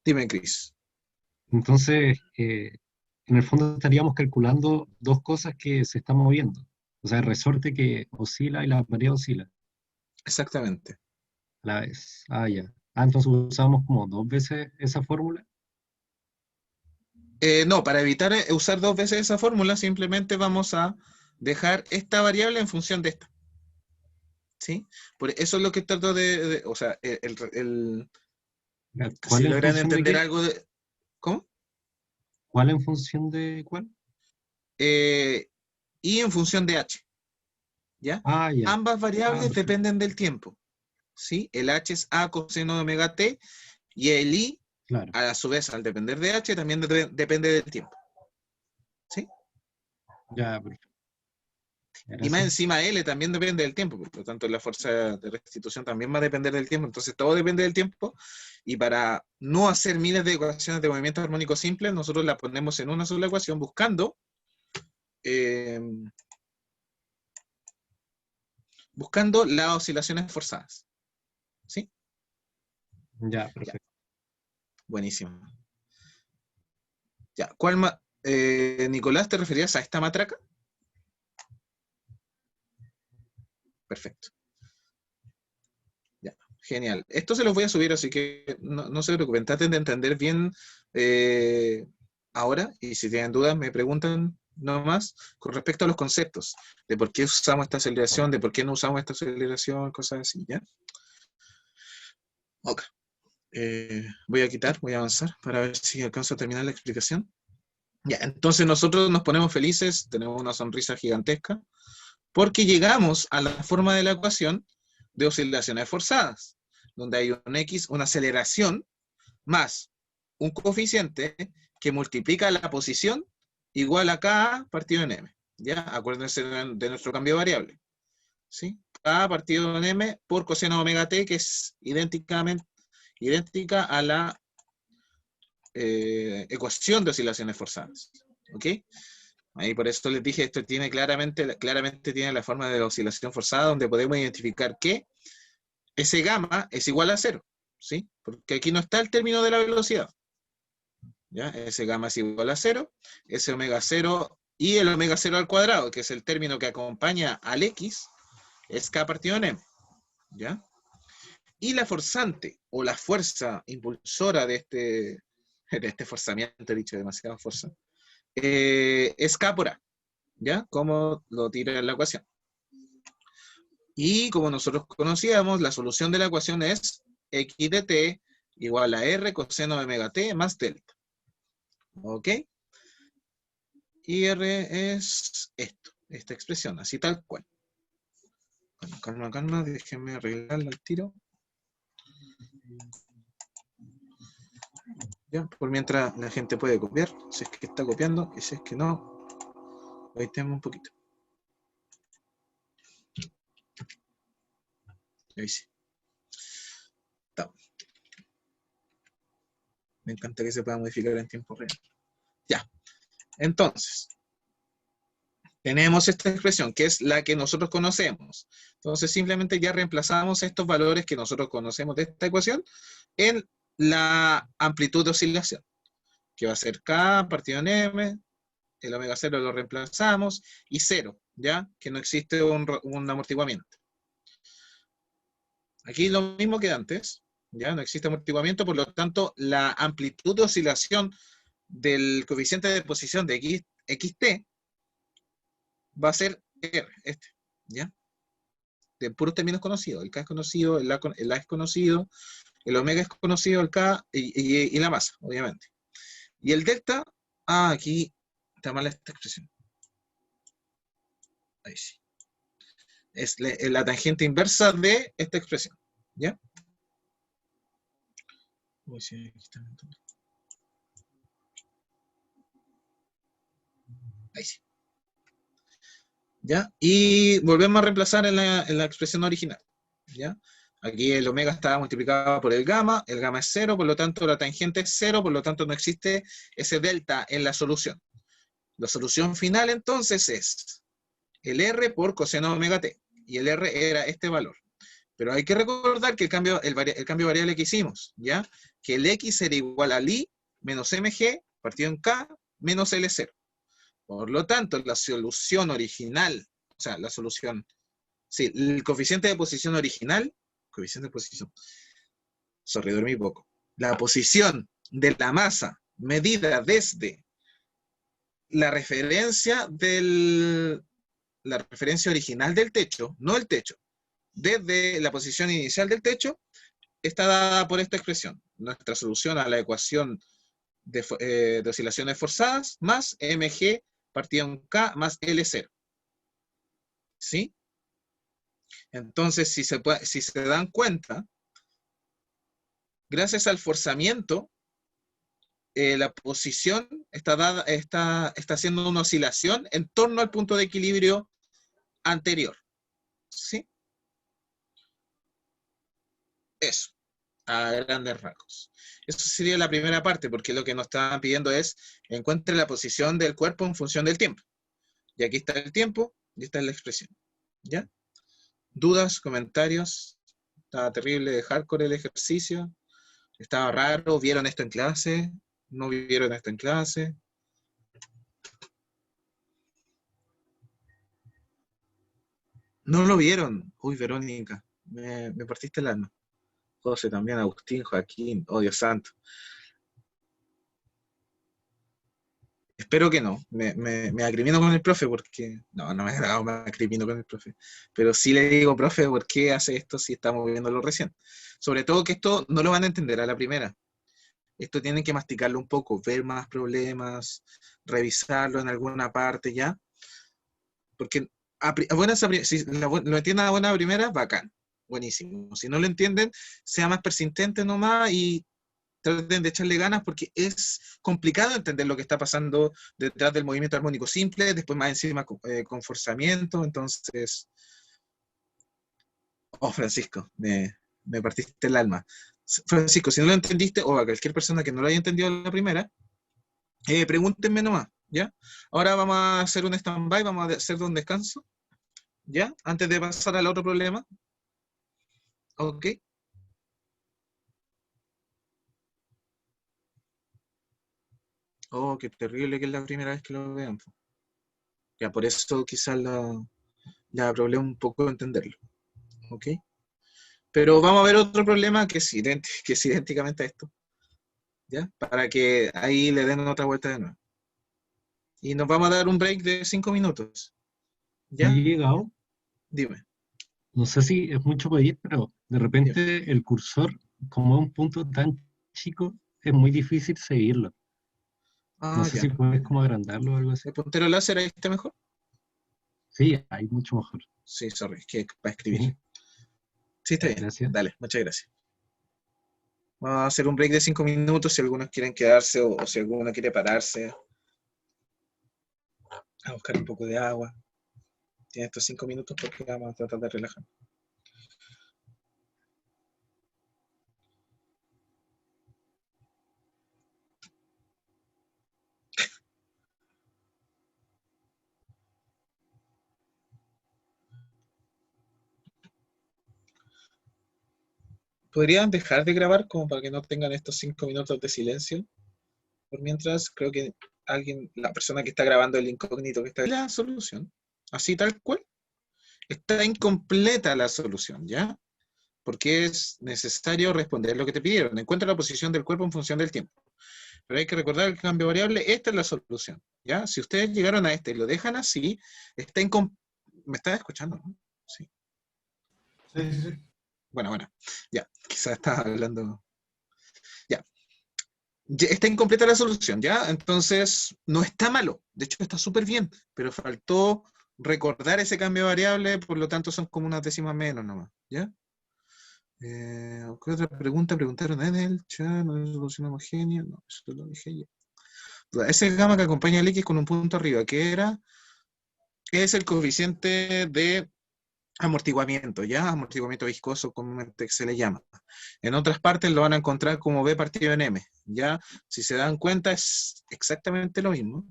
Dime, Chris.
entonces, en el fondo estaríamos calculando dos cosas que se están moviendo. O sea, el resorte que oscila y la pared oscila
Exactamente.
a la vez. Ah, ya. Ah, entonces usamos como dos veces esa fórmula.
No, para evitar usar dos veces esa fórmula, simplemente vamos a dejar esta variable en función de esta. ¿Sí? Por eso es lo que trato o sea,
Ya, ¿cuál
si
en
logran
función de
entender
qué?
algo de... ¿Cómo?
¿Cuál en función de cuál?
Eh, y en función de h, ¿ya?
Ah, ya.
Ambas
Ah,
variables
perfecto.
dependen del tiempo, ¿sí? El h es a coseno de omega t, y el i,
Claro.
a su vez, al depender de h, también depende del tiempo, ¿sí?
Ya, perfecto.
Y más
Gracias.
encima L también depende del tiempo, por lo tanto la fuerza de restitución también va a depender del tiempo, entonces todo depende del tiempo, y para no hacer miles de ecuaciones de movimiento armónico simples, nosotros la ponemos en una sola ecuación eh, buscando las oscilaciones forzadas. ¿Sí?
Ya,
Ya,
perfecto.
buenísimo. Ya, Nicolás, ¿te referías a esta matraca? Perfecto. Ya, genial. Esto se los voy a subir, así que no se preocupen, traten de entender bien ahora, y si tienen dudas me preguntan nomás con respecto a los conceptos, de por qué usamos esta aceleración, de por qué no usamos esta aceleración, cosas así, ¿ya? Ok. Voy a avanzar para ver si alcanzo a terminar la explicación. Ya, entonces nosotros nos ponemos felices, tenemos una sonrisa gigantesca, porque llegamos a la forma de la ecuación de oscilaciones forzadas, donde hay un X, una aceleración, más un coeficiente que multiplica la posición igual a K partido en M. ¿Ya? Acuérdense de nuestro cambio de variable. ¿Sí? K partido en M por coseno de omega t, que es idéntica a la ecuación de oscilaciones forzadas. ¿Ok? Ahí por eso les dije, esto tiene claramente tiene la forma de la oscilación forzada, donde podemos identificar que ese gamma es igual a cero, ¿sí? Porque aquí no está el término de la velocidad, ¿ya? Ese gamma es igual a cero, ese omega cero y el omega cero al cuadrado, que es el término que acompaña al X, es K partido en M, ¿ya? Y la forzante, o la fuerza impulsora de este forzamiento, he dicho demasiada fuerza, es K por A, ¿ya? Como lo tira en la ecuación. Y como nosotros conocíamos, la solución de la ecuación es x de t igual a r coseno de omega t más delta. ¿Ok? Y r es esto, esta expresión, así tal cual. Calma, calma, calma, déjenme arreglarla al tiro. Ya, por mientras la gente puede copiar, si es que está copiando, y si es que no, ahí tenemos un poquito. Ahí sí. Está. Me encanta que se pueda modificar en tiempo real. Ya, entonces, tenemos esta expresión, que es la que nosotros conocemos. Entonces, simplemente ya reemplazamos estos valores que nosotros conocemos de esta ecuación en la amplitud de oscilación, que va a ser K partido en M, el omega 0 lo reemplazamos, y 0, ¿ya? Que no existe un amortiguamiento. Aquí lo mismo que antes, ¿ya? No existe amortiguamiento, por lo tanto, la amplitud de oscilación del coeficiente de posición de xt va a ser R, este, ¿ya? De puros términos conocidos. El K es conocido, el A es conocido, el omega es conocido, el K y la masa, obviamente. Y el delta, aquí está mal esta expresión. Ahí sí. Es la tangente inversa de esta expresión, ¿ya? Uy, sí, aquí está. Ahí sí. ¿Ya? Y volvemos a reemplazar en la expresión original, ¿ya? Aquí el omega está multiplicado por el gamma es 0, por lo tanto la tangente es 0, por lo tanto no existe ese delta en la solución. La solución final entonces es el R por coseno de omega t, y el R era este valor. Pero hay que recordar que el cambio variable que hicimos, ¿ya? Que el X era igual al I menos MG partido en K menos L0. Por lo tanto, la solución original, o sea, la solución, sí, el coeficiente de posición original, coeficiente de posición, dormí poco, la posición de la masa medida desde la referencia original del techo, no el techo, desde la posición inicial del techo, está dada por esta expresión. Nuestra solución a la ecuación de oscilaciones forzadas más mg partido en k más L0. ¿Sí? Entonces, si se dan cuenta, gracias al forzamiento, la posición está haciendo una oscilación en torno al punto de equilibrio anterior. ¿Sí? Eso, a grandes rasgos. Eso sería la primera parte, porque lo que nos estaban pidiendo es encuentre la posición del cuerpo en función del tiempo. Y aquí está el tiempo, y esta es la expresión. ¿Ya? ¿Dudas, comentarios? Estaba terrible de hardcore el ejercicio. Estaba raro. ¿Vieron esto en clase? ¿No vieron esto en clase? ¿No lo vieron? Uy, Verónica, me partiste el alma. José también, Agustín, Joaquín, oh Dios santo. Espero que no. Me acrimino con el profe porque... No me agrado, me acrimino con el profe. Pero sí le digo, profe, ¿por qué hace esto si estamos viéndolo recién? Sobre todo que esto no lo van a entender a la primera. Esto tienen que masticarlo un poco, ver más problemas, revisarlo en alguna parte ya. Porque si lo entienden a buena primera, bacán, buenísimo. Si no lo entienden, sea más persistente nomás y traten de echarle ganas porque es complicado entender lo que está pasando detrás del movimiento armónico simple, después más encima con forzamiento. Entonces, Francisco, me partiste el alma. Francisco, si no lo entendiste, o a cualquier persona que no lo haya entendido a la primera, pregúntenme nomás, ¿ya? Ahora vamos a hacer un stand-by, vamos a hacer un descanso, ¿ya? Antes de pasar al otro problema. ¿Ok? Oh, qué terrible que es la primera vez que lo vean. Ya, por eso quizás la problema un poco entenderlo. ¿Ok? Pero vamos a ver otro problema que es idénticamente a esto. ¿Ya? Para que ahí le den otra vuelta de nuevo. Y nos vamos a dar un break de 5 minutos.
¿Ya
¿Ya?
he llegado?
Dime.
No sé si es mucho pedir, pero de repente el cursor, como es un punto tan chico, es muy difícil seguirlo. No
Ah,
sé
ya.
si puedes como agrandarlo o algo así.
¿El puntero láser ahí está mejor?
Sí, hay mucho mejor.
Sí, sorry, es que para escribir.
Sí,
Sí, está bien.
gracias.
Dale, muchas gracias. Vamos a hacer un break de 5 minutos si algunos quieren quedarse o si alguno quiere pararse a buscar un poco de agua. Tiene estos 5 minutos porque vamos a tratar de relajar. ¿Podrían dejar de grabar como para que no tengan estos 5 minutos de silencio? Por mientras, creo que alguien, la persona que está grabando el incógnito que está la solución, así tal cual, está incompleta la solución, ¿ya? Porque es necesario responder lo que te pidieron. Encuentra la posición del cuerpo en función del tiempo. Pero hay que recordar el cambio variable, esta es la solución, ¿ya? Si ustedes llegaron a este y lo dejan así, está ¿me estás escuchando, no? Sí.
Sí, sí, sí.
Bueno, ya, quizás estás hablando. Ya. Está incompleta la solución, ¿ya? Entonces, no está malo, de hecho está súper bien, pero faltó recordar ese cambio de variable, por lo tanto son como unas décimas menos nomás, ¿ya? ¿Qué otra pregunta preguntaron en el chat? ¿No es solución homogénea? No, eso lo dije ya. Ese gamma que acompaña al X con un punto arriba, ¿qué era? Es el coeficiente de amortiguamiento, ¿ya? Amortiguamiento viscoso, comúnmente se le llama. En otras partes lo van a encontrar como B partido en M, ¿ya? Si se dan cuenta es exactamente lo mismo,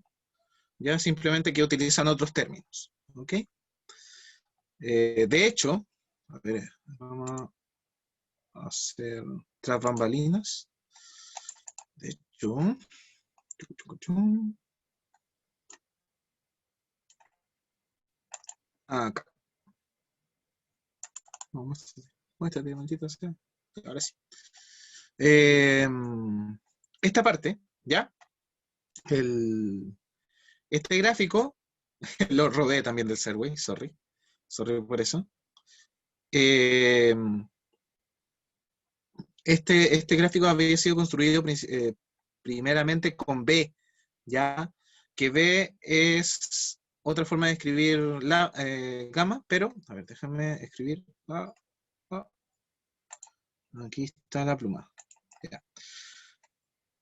¿ya? Simplemente que utilizan otros términos, ¿ok? De hecho, a ver, vamos a hacer tras bambalinas. De hecho, acá. Muéstrate, maldita sea. Ahora sí. Esta parte, ¿ya? Este gráfico, lo robé también del Serway, sorry por eso. Este gráfico había sido construido primeramente con B, ¿ya? Que B es otra forma de escribir la gamma, pero, a ver, déjame escribir. Aquí está la pluma. Ya.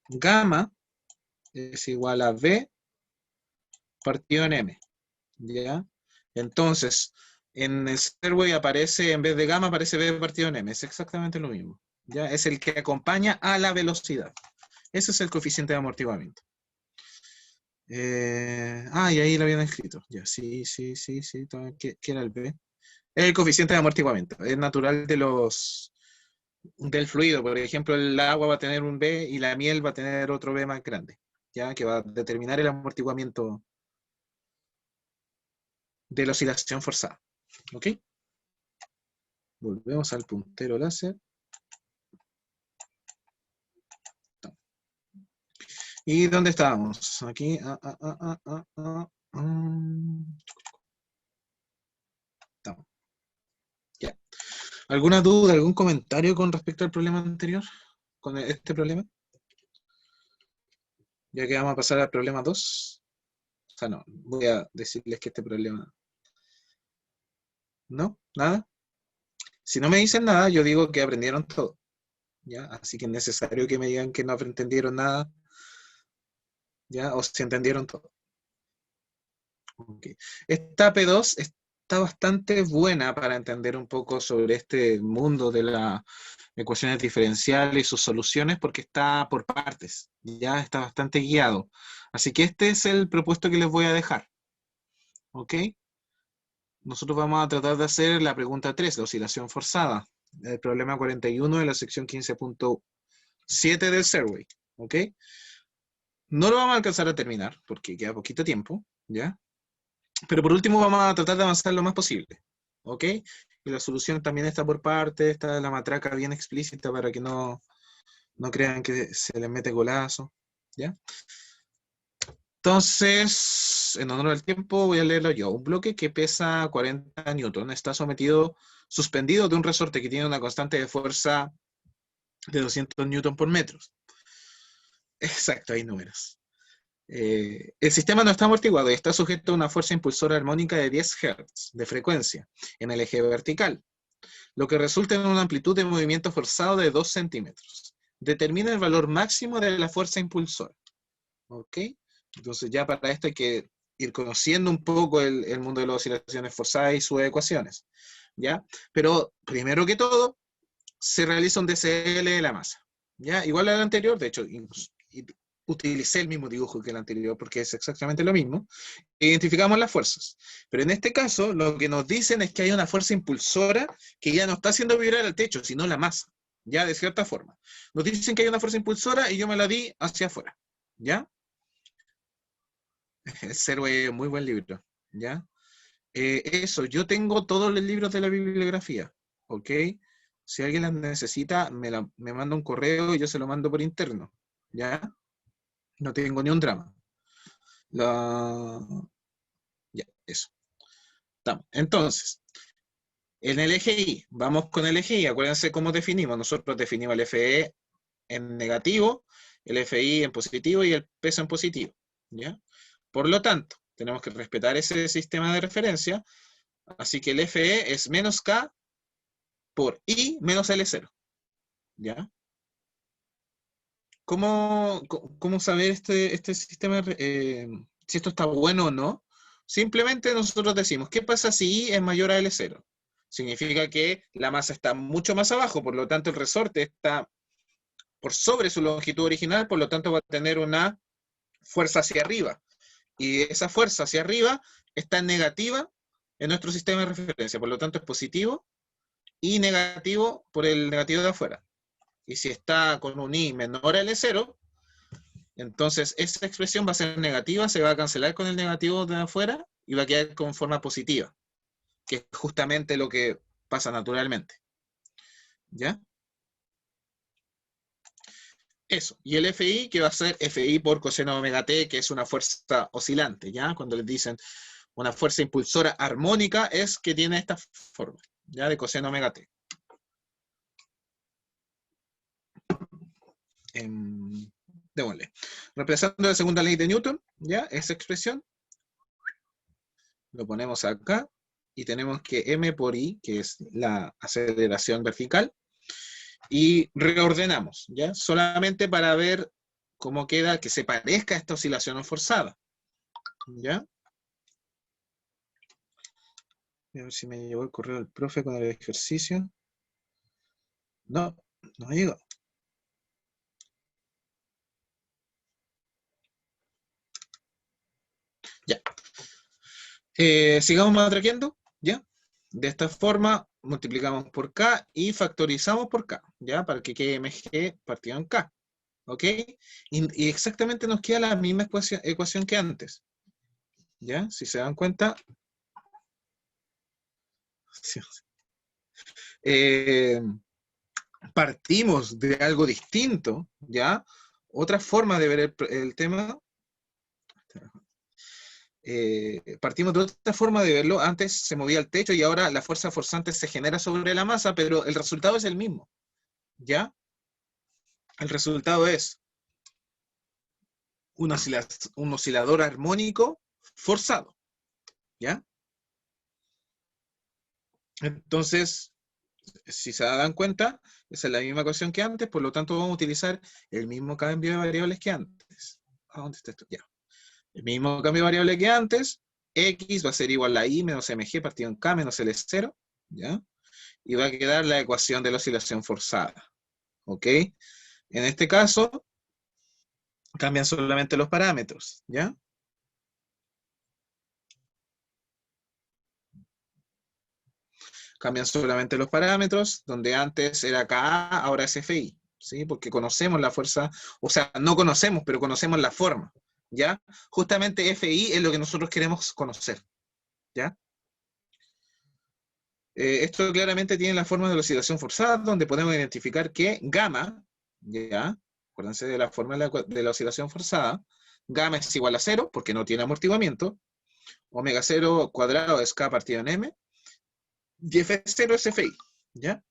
Gamma es igual a B partido en M, ¿ya? Entonces, en el Stairway aparece, en vez de gamma, aparece B partido en M. Es exactamente lo mismo, ¿ya? Es el que acompaña a la velocidad. Ese es el coeficiente de amortiguamiento. Y ahí lo habían escrito. Ya, sí. ¿Qué era el B? Es el coeficiente de amortiguamiento. Es natural del fluido. Por ejemplo, el agua va a tener un B y la miel va a tener otro B más grande, ¿ya? Que va a determinar el amortiguamiento de la oscilación forzada. ¿Ok? Volvemos al puntero láser. ¿Y dónde estábamos? Aquí. Ya. ¿Alguna duda, algún comentario con respecto al problema anterior? ¿Con este problema? Ya que vamos a pasar al problema 2. O sea, no, voy a decirles que este problema... ¿No? ¿Nada? Si no me dicen nada, yo digo que aprendieron todo, ¿ya? Así que es necesario que me digan que no entendieron nada, ¿ya? O si entendieron todo. Okay. Esta P2 está bastante buena para entender un poco sobre este mundo de las ecuaciones diferenciales y sus soluciones porque está por partes, ya está bastante guiado. Así que este es el propuesto que les voy a dejar. ¿Ok? Nosotros vamos a tratar de hacer la pregunta 3, la oscilación forzada. El problema 41 de la sección 15.7 del Serway. ¿Ok? No lo vamos a alcanzar a terminar porque queda poquito tiempo, ¿ya? Pero por último vamos a tratar de avanzar lo más posible. ¿Ok? Y la solución también está por parte, está la matraca bien explícita para que no crean que se les mete golazo. ¿Ya? Entonces, en honor al tiempo, voy a leerlo yo. Un bloque que pesa 40 newton está sometido suspendido de un resorte que tiene una constante de fuerza de 200 newton por metro. Exacto, hay números. El sistema no está amortiguado y está sujeto a una fuerza impulsora armónica de 10 Hz de frecuencia en el eje vertical, lo que resulta en una amplitud de movimiento forzado de 2 centímetros. Determina el valor máximo de la fuerza impulsora. ¿Ok? Entonces ya para esto hay que ir conociendo un poco el mundo de las oscilaciones forzadas y sus ecuaciones. ¿Ya? Pero primero que todo, se realiza un DCL de la masa. ¿Ya? Igual al anterior, de hecho, utilicé el mismo dibujo que el anterior porque es exactamente lo mismo. Identificamos las fuerzas. Pero en este caso, lo que nos dicen es que hay una fuerza impulsora que ya no está haciendo vibrar al techo, sino la masa. Ya, de cierta forma. Nos dicen que hay una fuerza impulsora y yo me la di hacia afuera. ¿Ya? El Zero es muy buen libro. ¿Ya? Eso, yo tengo todos los libros de la bibliografía. ¿Ok? Si alguien las necesita, me manda un correo y yo se lo mando por interno. ¿Ya? No tengo ni un drama. Ya, eso. Estamos. Entonces, en el eje Y, vamos con el eje Y. Acuérdense cómo definimos. Nosotros definimos el FE en negativo, el FI en positivo y el peso en positivo. ¿Ya? Por lo tanto, tenemos que respetar ese sistema de referencia. Así que el FE es menos K por I menos L0. ¿Ya? ¿Cómo saber este sistema, si esto está bueno o no? Simplemente nosotros decimos, ¿qué pasa si I es mayor a L0? Significa que la masa está mucho más abajo, por lo tanto el resorte está por sobre su longitud original, por lo tanto va a tener una fuerza hacia arriba. Y esa fuerza hacia arriba está negativa en nuestro sistema de referencia, por lo tanto es positivo y negativo por el negativo de afuera. Y si está con un I menor a L0, entonces esa expresión va a ser negativa, se va a cancelar con el negativo de afuera y va a quedar con forma positiva, que es justamente lo que pasa naturalmente. ¿Ya? Eso. Y el FI, que va a ser FI por coseno omega t, que es una fuerza oscilante, ¿ya? Cuando les dicen una fuerza impulsora armónica, es que tiene esta forma, ¿ya? De coseno omega t. Démosle. Reemplazando la segunda ley de Newton, ¿ya? Esa expresión. Lo ponemos acá. Y tenemos que M por I, que es la aceleración vertical. Y reordenamos, ¿ya? Solamente para ver cómo queda, que se parezca a esta oscilación forzada. ¿Ya? A ver si me llegó el correo del profe con el ejercicio. No, no ha llegado. Ya. Sigamos matraqueando, ¿ya? De esta forma multiplicamos por K y factorizamos por K, ¿ya? Para que quede MG partido en K, ¿ok? Y exactamente nos queda la misma ecuación que antes, ¿ya? Si se dan cuenta. Partimos de algo distinto, ¿ya? Otra forma de ver el tema. Partimos de otra forma de verlo. Antes se movía el techo y ahora la fuerza forzante se genera sobre la masa, pero el resultado es el mismo, ¿ya? El resultado es un oscilador armónico forzado, ¿ya? Entonces, si se dan cuenta, esa es la misma ecuación que antes, por lo tanto vamos a utilizar el mismo cambio de variables que antes. ¿A dónde está esto? Ya. El mismo cambio de variable que antes, X va a ser igual a I menos MG partido en K menos L0, ¿ya? Y va a quedar la ecuación de la oscilación forzada, ¿ok? En este caso, cambian solamente los parámetros, ¿ya? Cambian solamente los parámetros, donde antes era Ka, ahora es Fi, ¿sí? Porque conocemos la fuerza, o sea, no conocemos, pero conocemos la forma, ¿ya? Justamente Fi es lo que nosotros queremos conocer, ¿ya? Esto claramente tiene la forma de la oscilación forzada, donde podemos identificar que gamma, ¿ya? Acuérdense de la forma de la oscilación forzada, gamma es igual a 0, porque no tiene amortiguamiento, omega 0 cuadrado es K partido en M, Y F0 es FI, ¿ya?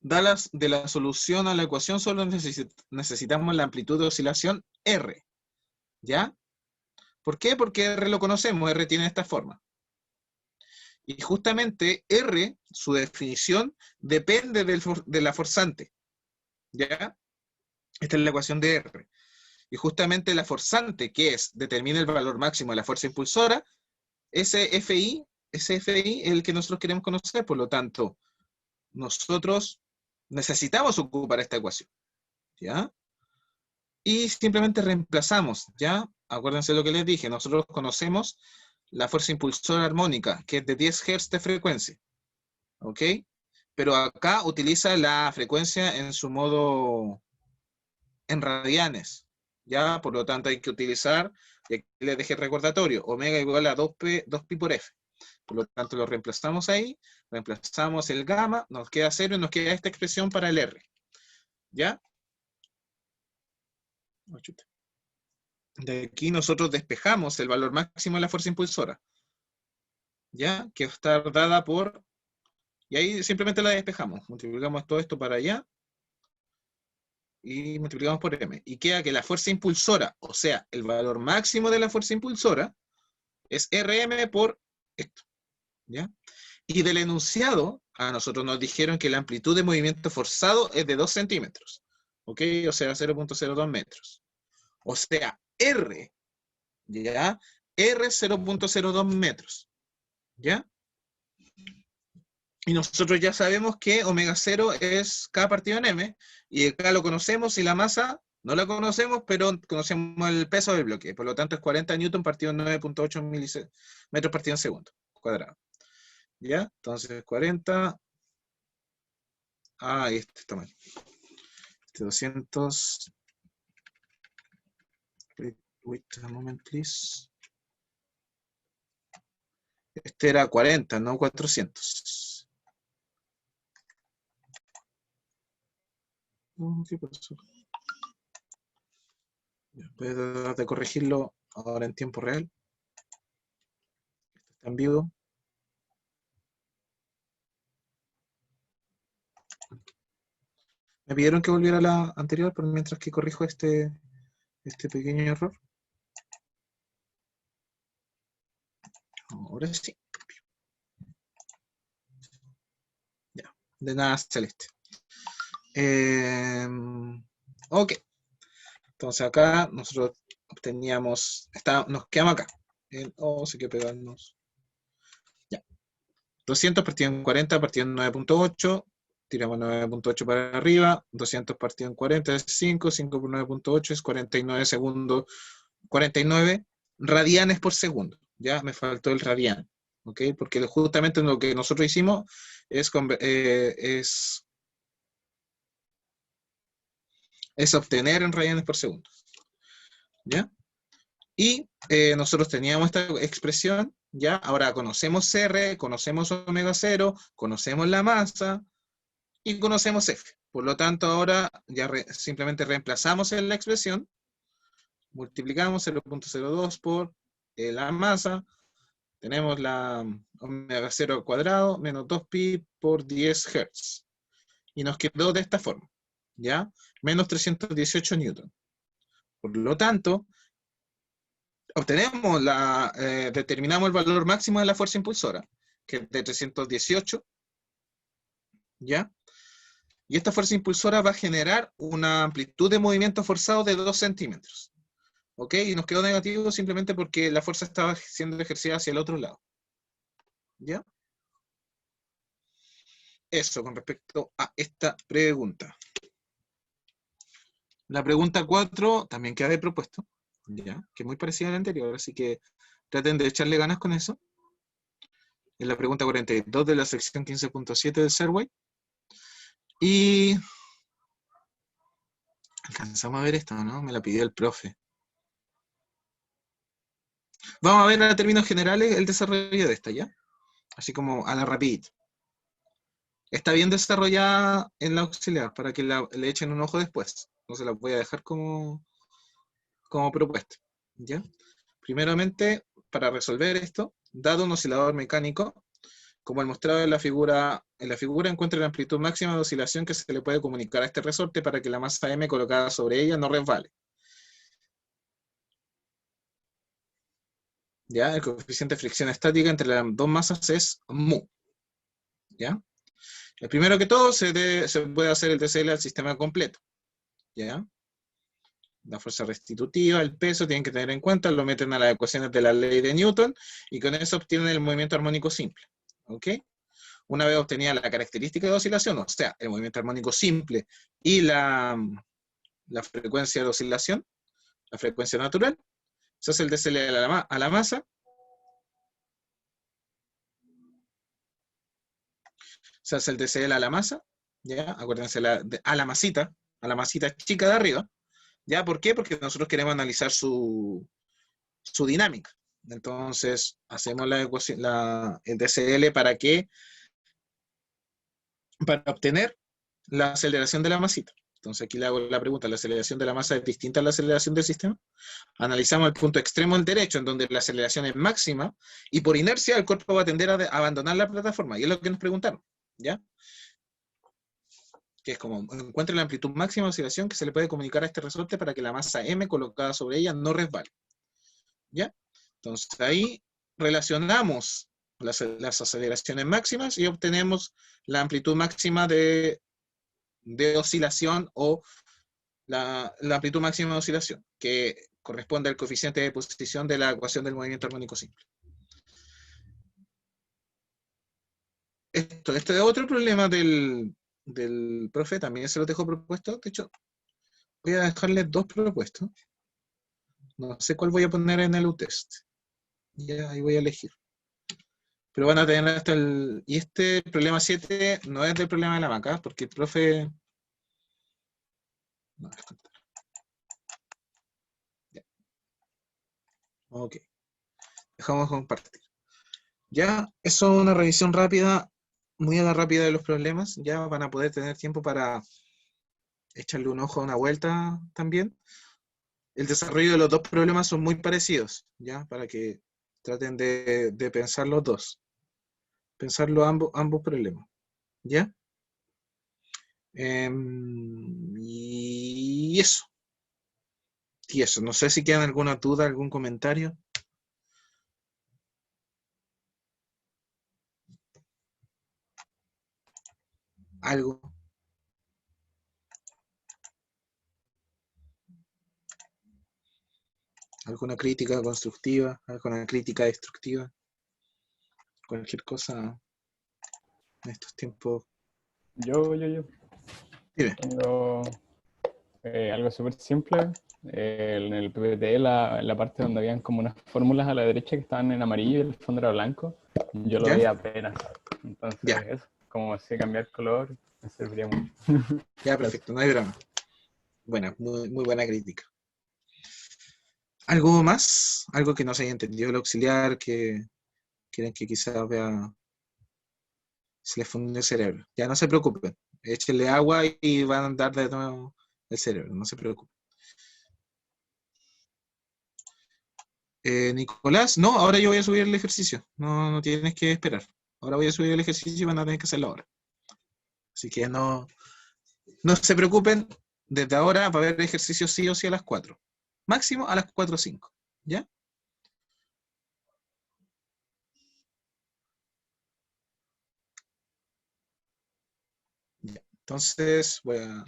De la solución a la ecuación solo necesitamos la amplitud de oscilación R, ¿ya? ¿Por qué? Porque R lo conocemos, R tiene esta forma. Y justamente R, su definición, depende de la forzante, ¿ya? Esta es la ecuación de R. Y justamente la forzante, que determina el valor máximo de la fuerza impulsora, ese FI es el que nosotros queremos conocer. Por lo tanto, nosotros necesitamos ocupar esta ecuación, ¿ya? Y simplemente reemplazamos, ¿ya? Acuérdense lo que les dije, nosotros conocemos la fuerza impulsora armónica, que es de 10 Hz de frecuencia, ¿ok? Pero acá utiliza la frecuencia en su modo en radianes, ¿ya? Por lo tanto hay que utilizar, y aquí les dejé el recordatorio, omega igual a 2pi por F. Por lo tanto lo reemplazamos ahí, reemplazamos el gamma, nos queda 0 y nos queda esta expresión para el R, ¿ya? De aquí nosotros despejamos el valor máximo de la fuerza impulsora, ¿ya? Que está dada por... Y ahí simplemente la despejamos. Multiplicamos todo esto para allá. Y multiplicamos por M. Y queda que la fuerza impulsora, o sea, el valor máximo de la fuerza impulsora, es Rm por esto, ¿ya? Y del enunciado, a nosotros nos dijeron que la amplitud de movimiento forzado es de 2 centímetros, ¿ok? O sea, 0.02 metros. O sea, R, ¿ya? R 0.02 metros, ¿ya? Y nosotros ya sabemos que omega 0 es K partido en M, y el K lo conocemos y la masa no la conocemos, pero conocemos el peso del bloque. Por lo tanto es 40 newton partido en 9.8 metros partido en segundo cuadrado. ¿Ya? Entonces 40... Ah, este está mal. Este 200... Wait a moment, please. Este era 40, no 400. ¿Qué pasó? Voy a tratar de corregirlo ahora en tiempo real. Está en vivo. Me pidieron que volviera a la anterior, pero mientras que corrijo este pequeño error. Ahora sí. Ya, de nada celeste. Ok. Entonces acá nosotros obteníamos, nos quedamos acá. Se quedó pegarnos. Ya. 200 partido en 40, partido en 9.8. Tiramos 9.8 para arriba. 200 partido en 40 es 5. 5 por 9.8 es 49 segundos. 49 radianes por segundo. Ya me faltó el radian. ¿Ok? Porque justamente lo que nosotros hicimos es obtener en radianes por segundo. ¿Ya? Y nosotros teníamos esta expresión, ¿ya? Ahora conocemos R, conocemos omega 0, conocemos la masa y conocemos F. Por lo tanto, ahora ya simplemente reemplazamos en la expresión, multiplicamos 0.02 por la masa, tenemos la omega 0 al cuadrado menos 2pi por 10 Hz. Y nos quedó de esta forma, ¿ya? Menos 318 newton. Por lo tanto, obtenemos determinamos el valor máximo de la fuerza impulsora, que es de 318, ¿ya? Y esta fuerza impulsora va a generar una amplitud de movimiento forzado de 2 centímetros. ¿Ok? Y nos quedó negativo simplemente porque la fuerza estaba siendo ejercida hacia el otro lado. ¿Ya? Eso con respecto a esta pregunta. La pregunta 4 también queda de propuesto, ¿ya? Que es muy parecida a la anterior, así que traten de echarle ganas con eso. Es la pregunta 42 de la sección 15.7 del Survey. Y alcanzamos a ver esto, ¿no? Me la pidió el profe. Vamos a ver a términos generales el desarrollo de esta, ¿ya? Así como a la rapidita. Está bien desarrollada en la auxiliar para que le echen un ojo después. Entonces la voy a dejar como propuesta, ¿ya? Primeramente, para resolver esto, dado un oscilador mecánico Como el mostrado en la figura encuentra la amplitud máxima de oscilación que se le puede comunicar a este resorte para que la masa M colocada sobre ella no resbale. ¿Ya? El coeficiente de fricción estática entre las dos masas es mu. ¿Ya? El primero que todo se puede hacer el TCL al sistema completo. ¿Ya? La fuerza restitutiva, el peso, tienen que tener en cuenta, lo meten a las ecuaciones de la ley de Newton y con eso obtienen el movimiento armónico simple. ¿Ok? Una vez obtenida la característica de oscilación, o sea, el movimiento armónico simple y la frecuencia de oscilación, la frecuencia natural, se hace el TCL a la masa, se hace el TCL a la masa, ¿ya? Acuérdense, a la masita chica de arriba, ¿ya? ¿Por qué? Porque nosotros queremos analizar su dinámica. Entonces, hacemos el TCL para obtener la aceleración de la masita. Entonces aquí le hago la pregunta, ¿la aceleración de la masa es distinta a la aceleración del sistema? Analizamos el punto extremo del derecho, en donde la aceleración es máxima, y por inercia el cuerpo va a tender a abandonar la plataforma, y es lo que nos preguntaron, ¿ya? Que es como, encuentre la amplitud máxima de oscilación que se le puede comunicar a este resorte para que la masa M colocada sobre ella no resbale, ¿ya? Entonces ahí relacionamos las aceleraciones máximas y obtenemos la amplitud máxima de oscilación o la amplitud máxima de oscilación, que corresponde al coeficiente de posición de la ecuación del movimiento armónico simple. Este es otro problema del profe, también se lo dejo propuesto. De hecho, voy a dejarle dos propuestos. No sé cuál voy a poner en el U-test. Ya ahí voy a elegir. Pero van a tener hasta el... Y este problema 7 no es del problema de la banca, porque el profe... No, ya. Ok. Dejamos compartir. Ya, eso es una revisión rápida, muy a la rápida de los problemas. Ya van a poder tener tiempo para echarle un ojo a una vuelta también. El desarrollo de los dos problemas son muy parecidos, ya, para que traten de pensar los dos. Pensarlo ambos problemas. ¿Ya? Y eso. Y eso. No sé si quedan alguna duda, algún comentario. Algo. Alguna crítica constructiva, alguna crítica destructiva. Cualquier cosa en estos tiempos.
Yo.
Dime.
Tengo algo súper simple. En el PPT, la parte donde habían como unas fórmulas a la derecha que estaban en amarillo y el fondo era blanco, yo lo
¿Ya?
veía apenas. Entonces,
Ya.
eso, como así cambiar color, me serviría mucho.
Ya, perfecto, no hay drama. Buena, muy, muy buena crítica. ¿Algo más? ¿Algo que no se haya entendido el auxiliar, que quieren que quizás se les funde el cerebro? Ya no se preocupen. Échenle agua y van a andar de nuevo el cerebro, no se preocupen. Nicolás, no, ahora yo voy a subir el ejercicio. No, no tienes que esperar. Ahora voy a subir el ejercicio y van a tener que hacerlo ahora. Así que no se preocupen. Desde ahora va a haber ejercicio sí o sí a las 4. Máximo a las 4 o 5. ¿Ya? Ya. Entonces voy a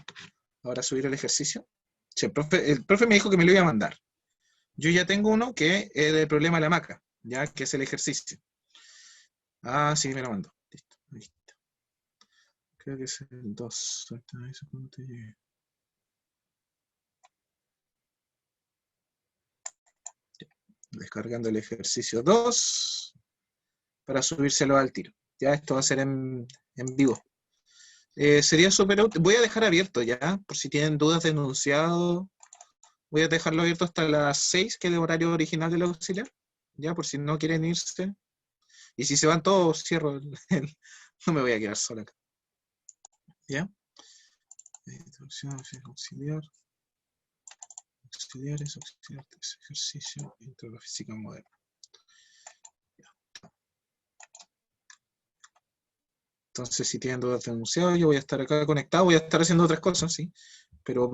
ahora subir el ejercicio. Sí, el profe me dijo que me lo iba a mandar. Yo ya tengo uno que es del problema de la hamaca, ya que es el ejercicio. Ah, sí, me lo mandó. Listo, listo. Creo que es el 2. Descargando el ejercicio 2 para subírselo al tiro. Ya esto va a ser en vivo. Sería súper útil. Voy a dejar abierto ya, por si tienen dudas de enunciado. Voy a dejarlo abierto hasta las 6, que es el horario original del auxiliar. Ya, por si no quieren irse. Y si se van todos, cierro no me voy a quedar sola acá. ¿Ya? Auxiliar. Auxiliares, ejercicio, intro de la física moderna. Ya. Entonces, si tienen dudas del museo, yo voy a estar acá conectado, voy a estar haciendo otras cosas, sí. Pero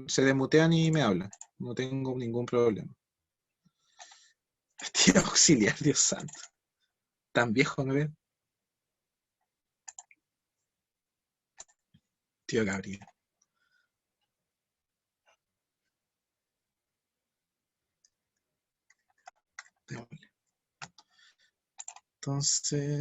se desmutean y me hablan. No tengo ningún problema. Tío auxiliar, Dios santo. Tan viejo, ¿no ves? Tío Gabriel. Démosle. Entonces...